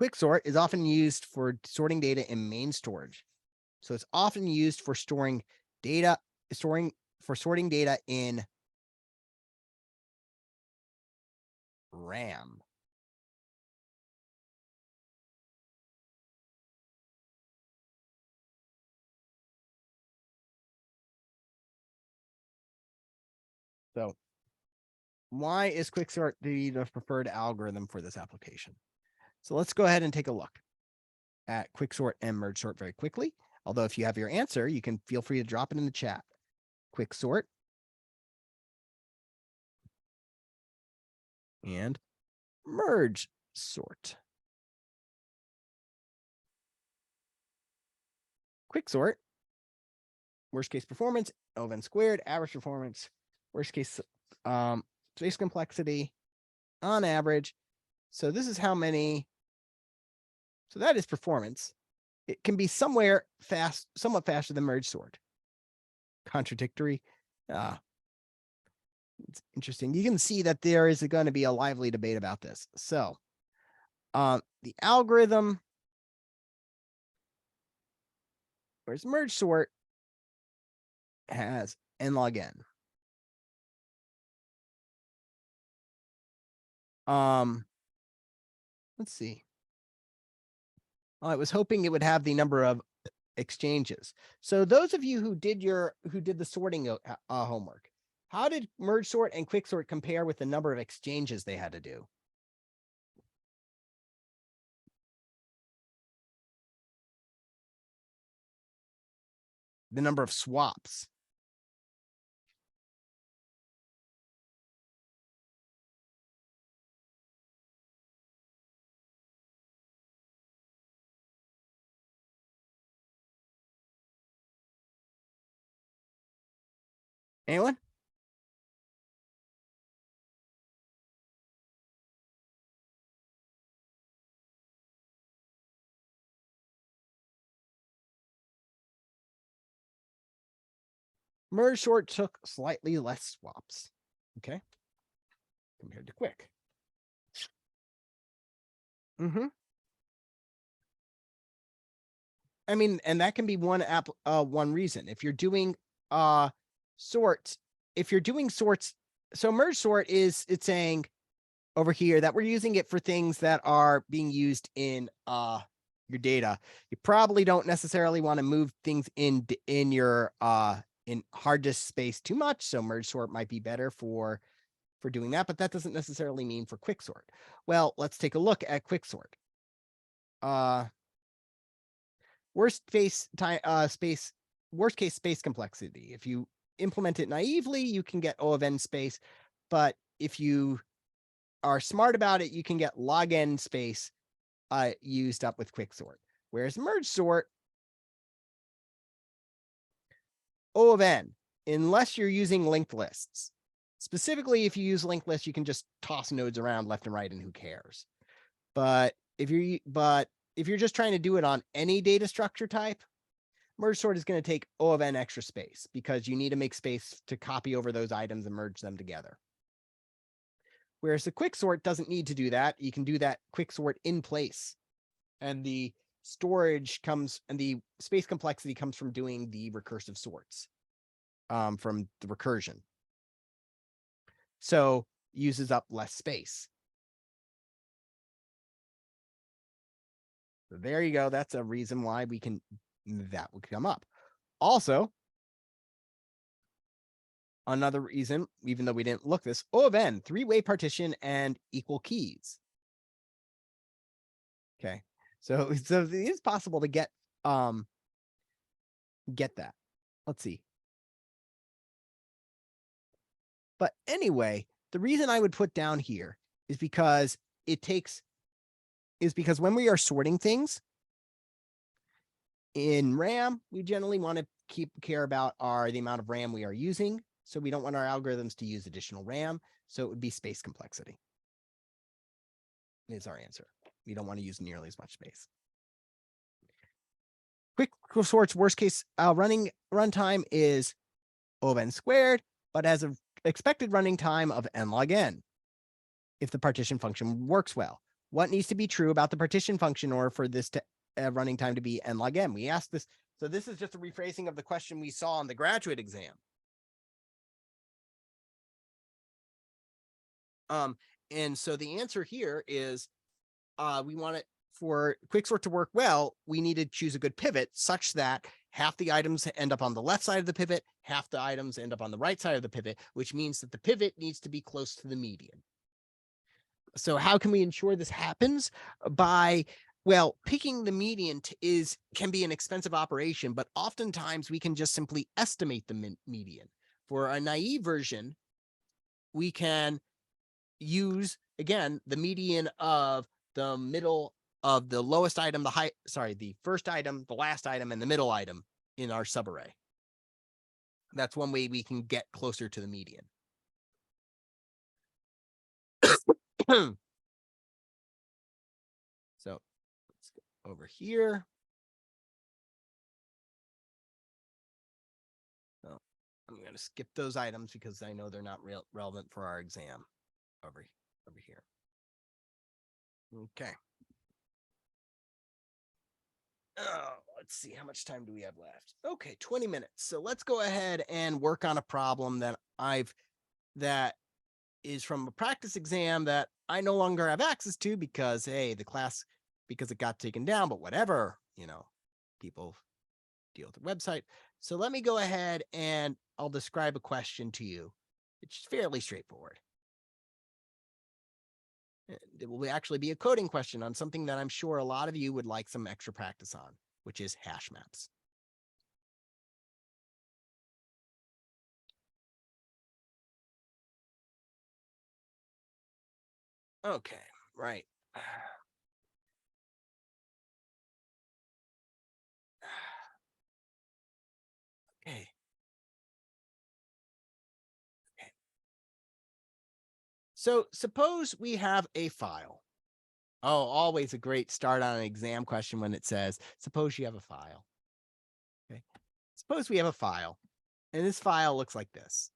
Quicksort is often used for sorting data in main storage. So it's often used for sorting data in RAM. So why is quicksort the preferred algorithm for this application? So let's go ahead and take a look at quicksort and merge sort very quickly. Although if you have your answer, you can feel free to drop it in the chat. Quicksort and merge sort. Quicksort, worst case performance, O(n) squared, average performance, worst case space complexity on average. So this is how many. So that is performance. It can be somewhat faster than merge sort. Contradictory. It's interesting. You can see that there is going to be a lively debate about this. So, the algorithm, where's merge sort, has n log n. Let's see. I was hoping it would have the number of exchanges. So those of you who did the sorting homework, how did merge sort and quick sort compare with the number of exchanges they had to do? The number of swaps. Anyone? Merge sort took slightly less swaps. Okay. Compared to quick. I mean, and that can be one reason. If you're doing sorts, so merge sort it's saying over here that we're using it for things that are being used in your data. You probably don't necessarily want to move things in your in hard disk space too much. So merge sort might be better for doing that, but that doesn't necessarily mean for quick sort. Well, let's take a look at quick sort. Worst case space complexity. If you implement it naively, you can get O of n space, but if you are smart about it, you can get log n space used up with quick sort. Whereas merge sort, O of n, unless you're using linked lists. Specifically, if you use linked lists, you can just toss nodes around left and right, and who cares? But if you're just trying to do it on any data structure type, merge sort is going to take O of n extra space because you need to make space to copy over those items and merge them together. Whereas the quick sort doesn't need to do that. You can do that quick sort in place. And the storage comes, and the space complexity comes from doing the recursive sorts from the recursion. So uses up less space. So there you go. That's a reason why that would come up. Also, another reason, even though we didn't look this, O of n, three-way partition and equal keys. Okay. So it is possible to get that. Let's see. But anyway, the reason I would put down here is because when we are sorting things in RAM, we generally want to care about the amount of RAM we are using. So we don't want our algorithms to use additional RAM. So it would be space complexity is our answer. We don't want to use nearly as much space. Quick sort's worst case runtime is O of n squared, but has an expected running time of n log n if the partition function works well. What needs to be true about the partition function in order for this running time to be n log n? We asked this. So this is just a rephrasing of the question we saw on the graduate exam. And so the answer here is we want it for quicksort to work well. We need to choose a good pivot such that half the items end up on the left side of the pivot, half the items end up on the right side of the pivot, which means that the pivot needs to be close to the median. So how can we ensure this happens? By, well, picking the median can be an expensive operation, but oftentimes we can just simply estimate the median. For a naive version, we can use, again, the median of the middle of the lowest item, the first item, the last item, and the middle item in our subarray. That's one way we can get closer to the median. So let's go over here. Oh, I'm going to skip those items because I know they're not relevant for our exam over here. Okay. Oh, let's see. How much time do we have left? Okay, 20 minutes. So let's go ahead and work on a problem that is from a practice exam that I no longer have access to because, hey, because it got taken down, but whatever, people deal with the website. So let me go ahead and I'll describe a question to you. It's fairly straightforward. It will actually be a coding question on something that I'm sure a lot of you would like some extra practice on, which is hash maps. Okay, right. Okay. Okay. So suppose we have a file. Oh, always a great start on an exam question when it says, suppose you have a file. Okay. Suppose we have a file, and this file looks like this.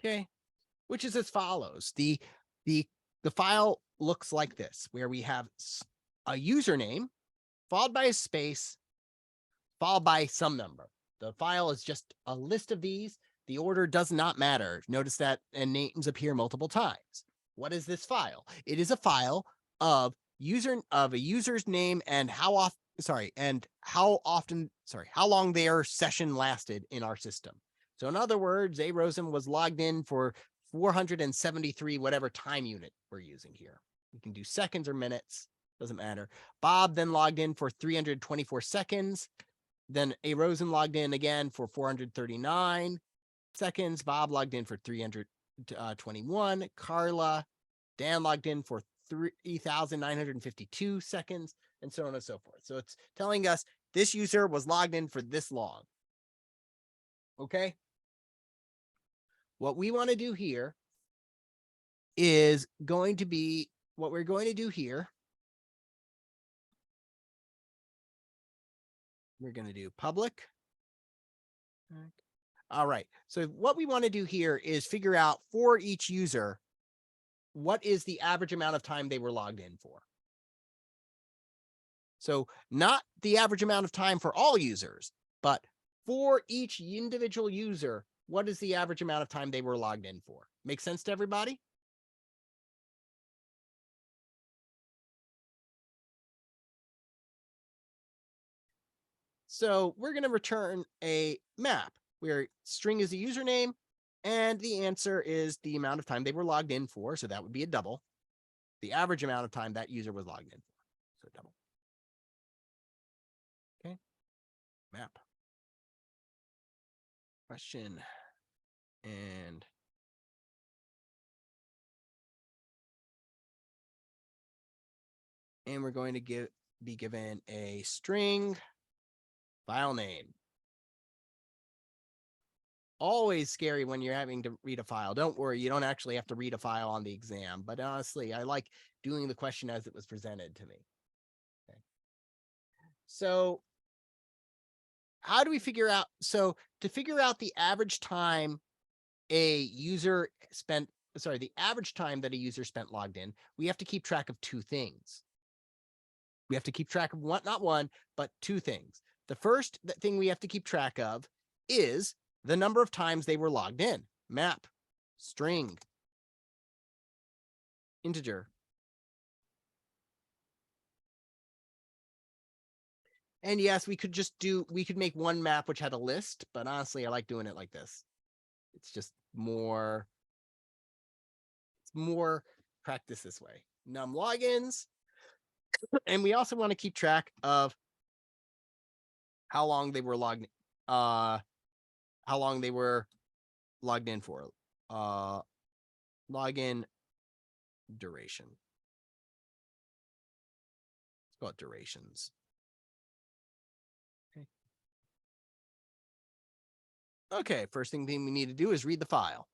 Okay. Which is as follows. The file looks like this, where we have a username followed by a space, followed by some number. The file is just a list of these. The order does not matter. Notice that and names appear multiple times. What is this file? It is a file of a user's name and how long their session lasted in our system. So in other words, A. Rosen was logged in for 473 whatever time unit we're using here. We can do seconds or minutes, doesn't matter. Bob then logged in for 324 seconds. Then A. Rosen logged in again for 439 seconds. Bob logged in for 321. Dan logged in for 3,952 seconds, and so on and so forth. So it's telling us this user was logged in for this long. Okay. What we want to do here is going to be what we're going to do here. We're going to do public. All right. So what we want to do here is figure out for each user, what is the average amount of time they were logged in for? So not the average amount of time for all users, but for each individual user, what is the average amount of time they were logged in for? Make sense to everybody? So we're going to return a map where string is the username and the answer is the amount of time they were logged in for. So that would be a double. The average amount of time that user was logged in for. So double. Okay. Map. Question. And we're going to be given a string file name. Always scary when you're having to read a file. Don't worry, you don't actually have to read a file on the exam, but honestly, I like doing the question as it was presented to me. Okay. So how do we figure out? So to figure out the average time the average time that a user spent logged in, we have to keep track of two things. We have to keep track of not one, but two things. The first thing we have to keep track of is the number of times they were logged in. Map, string, integer. And yes, we could make one map which had a list, but honestly, I like doing it like this. It's just more practice this way. Num logins, And we also want to keep track of how long they were logged in for. Login duration. Let's call it durations. Okay, first thing we need to do is read the file.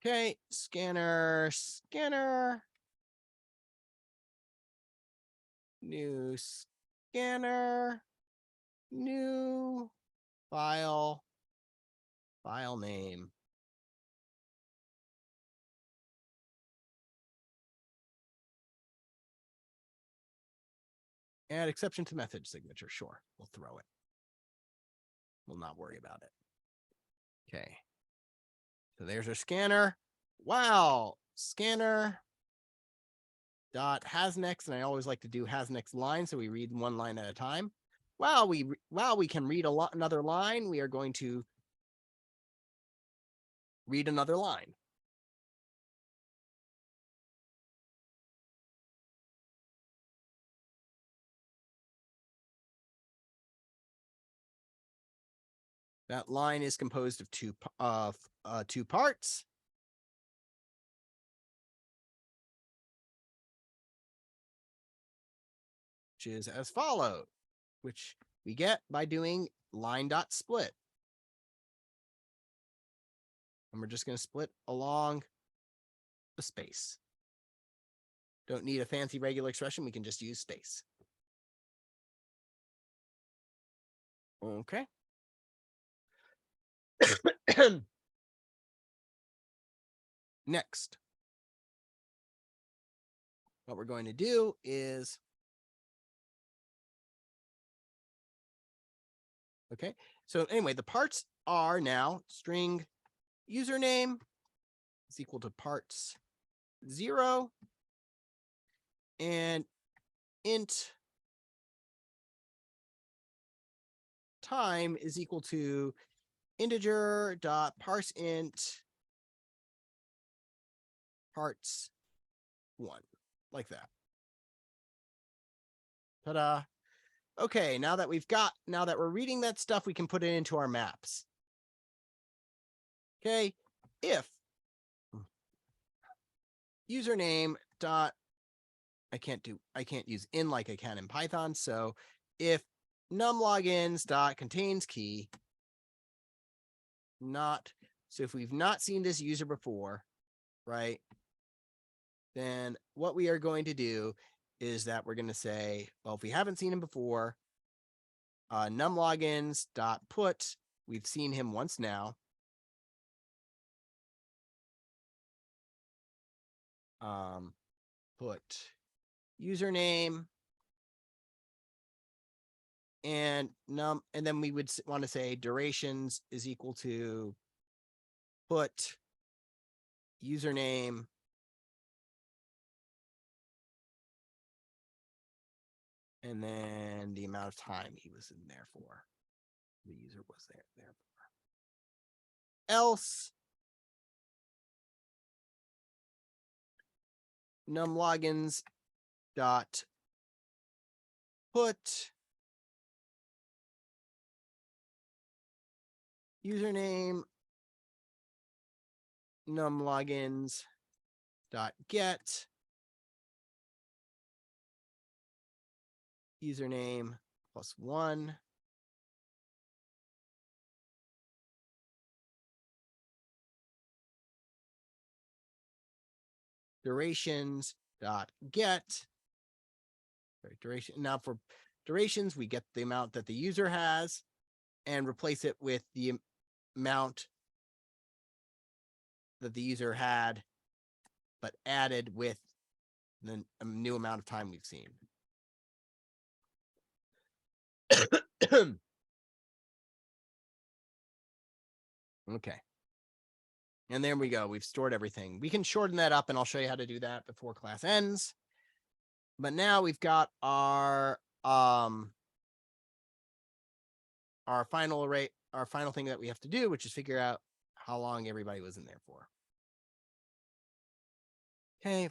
Okay, scanner, new scanner, new file name. Add exception to method signature. Sure, we'll throw it. We'll not worry about it. Okay. So there's our scanner. Wow. Scanner dot has next, and I always like to do has next line, so we read one line at a time. While we can read another line, we are going to read another line. That line is composed of two parts. Which is as follows, which we get by doing line.split. And we're just going to split along the space. Don't need a fancy regular expression. We can just use space. Okay. Next, what we're going to do is, okay, so anyway, the parts are now string username is equal to parts 0 and int time is equal to integer dot parse int parts 1, like that. Ta-da. Okay, now that we're reading that stuff, we can put it into our maps. Okay, if username dot, I can't use in like I can in Python. So if num logins dot contains key, so if we've not seen this user before, right, then what we are going to do is that we're going to say, well, if we haven't seen him before, num logins dot put, we've seen him once now. Put username and then we would want to say durations is equal to put username and then the amount of time he was in there for. The user was there for. Else num logins dot put username num logins dot get username plus 1 durations dot get duration. Now for durations, we get the amount that the user has and replace it with the amount that the user had, but added with the new amount of time we've seen. Okay. And there we go. We've stored everything. We can shorten that up and I'll show you how to do that before class ends. But now we've got our final array, our final thing that we have to do, which is figure out how long everybody was in there for. Okay.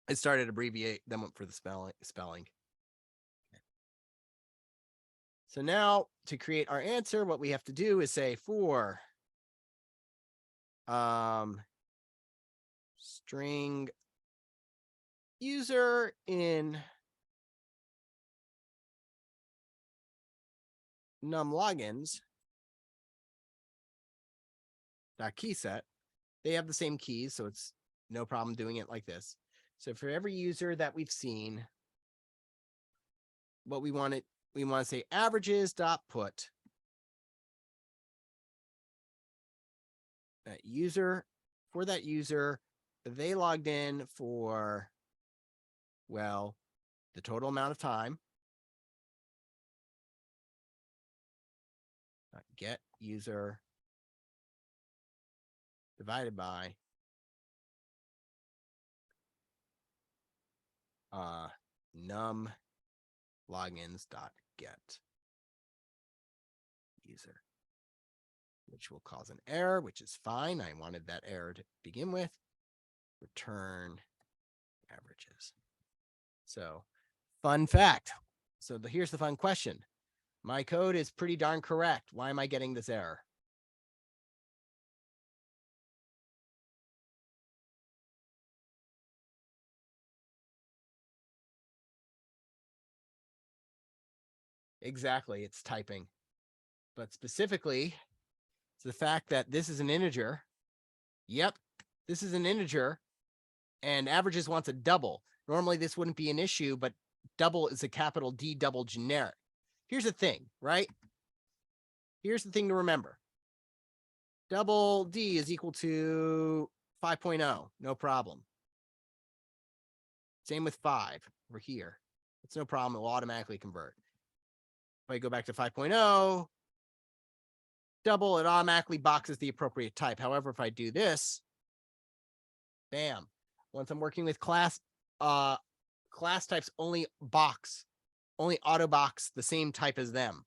I started abbreviate, then went for the spelling. So now to create our answer, what we have to do is say for string user in num logins dot key set. They have the same keys, so it's no problem doing it like this. So for every user that we've seen, what we want to say averages dot put that user for that user. They logged in for, well, the total amount of time. Get user divided by num logins dot get user, which will cause an error, which is fine. I wanted that error to begin with. Return averages. So fun fact. So here's the fun question. My code is pretty darn correct. Why am I getting this error? Exactly, it's typing. But specifically, it's the fact that this is an integer. Yep, this is an integer, and averages wants a double. Normally, this wouldn't be an issue, but double is a capital D double generic. Here's the thing, right? Here's the thing to remember. Double D is equal to 5.0, no problem. Same with 5 over here. It's no problem. It will automatically convert. If I go back to 5.0, double, it automatically boxes the appropriate type. However, if I do this, bam. Once I'm working with class types only auto box the same type as them.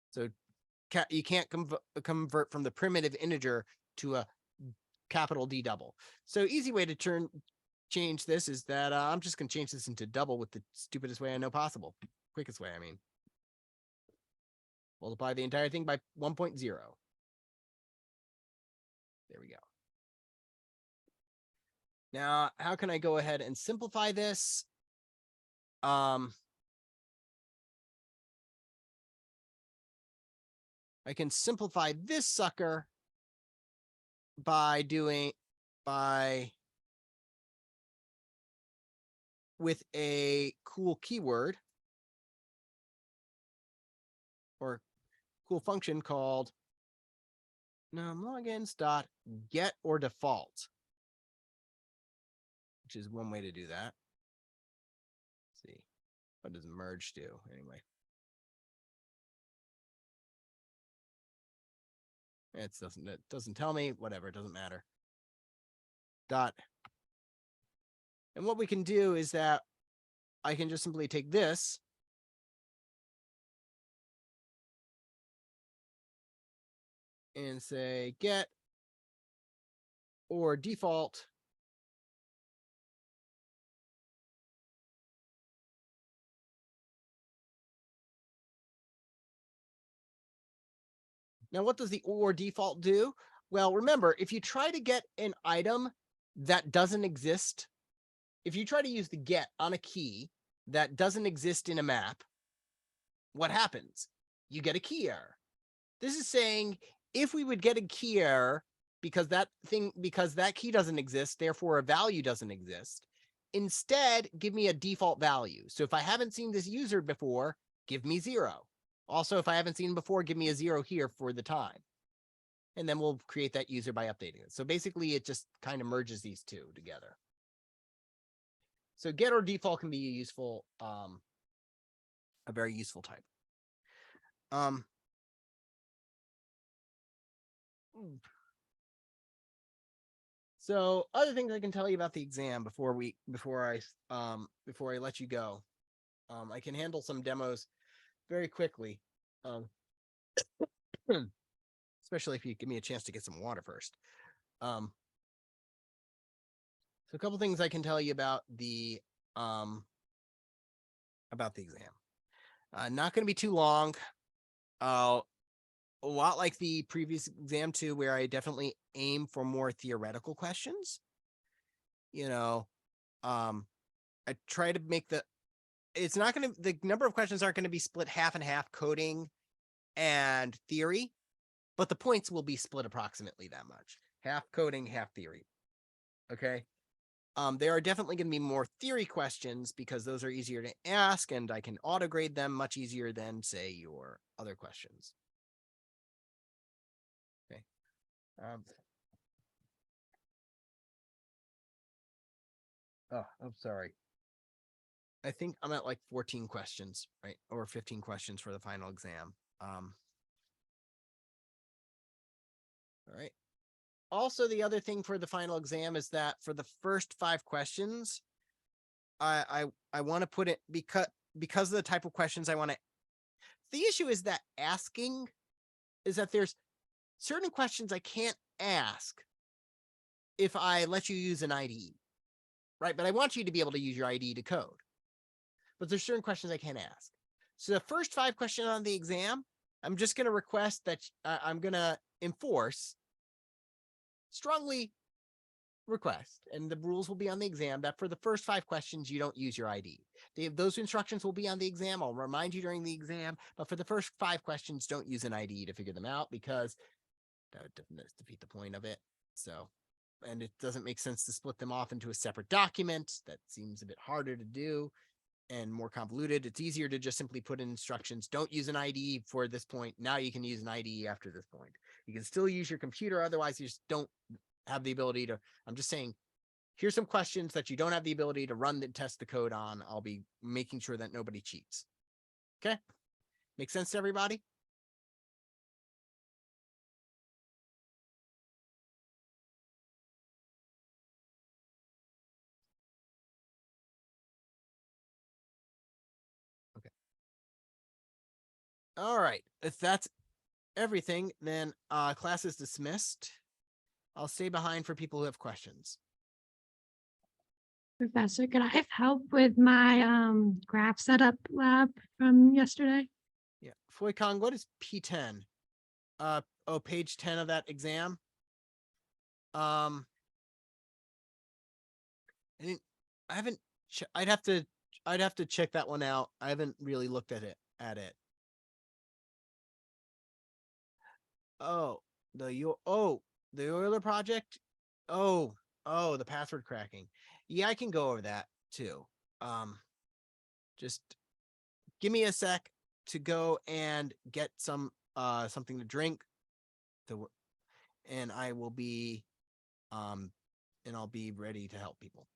So you can't convert from the primitive integer to a capital D double. So easy way to change this is that I'm just going to change this into double with the stupidest way I know possible. Quickest way, I mean. Multiply the entire thing by 1.0. There we go. Now, how can I go ahead and simplify this? I can simplify this sucker with a cool keyword or cool function called numlogins dot get or default, which is one way to do that. Let's see, what does merge do anyway? It doesn't tell me. Whatever, it doesn't matter. Dot. And what we can do is that I can just simply take this and say get or default Now, what does the or default do? Well, remember, if you try to get an item that doesn't exist, if you try to use the get on a key that doesn't exist in a map, what happens? You get a key error. This is saying if we would get a key error because that key doesn't exist, therefore a value doesn't exist, instead give me a default value. So if I haven't seen this user before, give me 0. Also, if I haven't seen him before, give me a 0 here for the time. And then we'll create that user by updating it. So basically, it just kind of merges these two together. So get or default can be a very useful type. So other things I can tell you about the exam before I let you go. I can handle some demos very quickly. Especially if you give me a chance to get some water first. So a couple things I can tell you about the exam. Not going to be too long. A lot like the previous exam too, where I definitely aim for more theoretical questions. I try to make the number of questions aren't going to be split half and half, coding and theory, but the points will be split approximately that much. Half coding, half theory. Okay. There are definitely going to be more theory questions because those are easier to ask and I can auto grade them much easier than, say, your other questions. Okay. I'm sorry. I think I'm at like 14 questions, right? Or 15 questions for the final exam. All right. Also, the other thing for the final exam is that for the first 5 questions, I want to put it because of the type of questions I want to. The issue is that there's certain questions I can't ask if I let you use an IDE, right? But I want you to be able to use your IDE to code. But there's certain questions I can't ask. So the first 5 questions on the exam, I'm just going to request that I'm going to strongly request, and the rules will be on the exam, that for the first 5 questions, you don't use your ID. Those instructions will be on the exam. I'll remind you during the exam, but for the first 5 questions, don't use an ID to figure them out because that would defeat the point of it. So, and it doesn't make sense to split them off into a separate document. That seems a bit harder to do and more convoluted. It's easier to just simply put in instructions. Don't use an ID for this point. Now you can use an ID after this point. You can still use your computer. Otherwise, you just don't have the ability to. I'm just saying, here's some questions that you don't have the ability to run and test the code on. I'll be making sure that nobody cheats. Okay. Make sense to everybody? Okay. All right. If that's everything, then class is dismissed. I'll stay behind for people who have questions. Professor, could I have help with my graph setup lab from yesterday? Yeah. Foy Kong, what is P10? Page 10 of that exam. I haven't. I'd have to check that one out. I haven't really looked at it. Oh, the Euler project. Oh, the password cracking. Yeah, I can go over that too. Just give me a sec to go and get some something to drink. And I will be and I'll be ready to help people.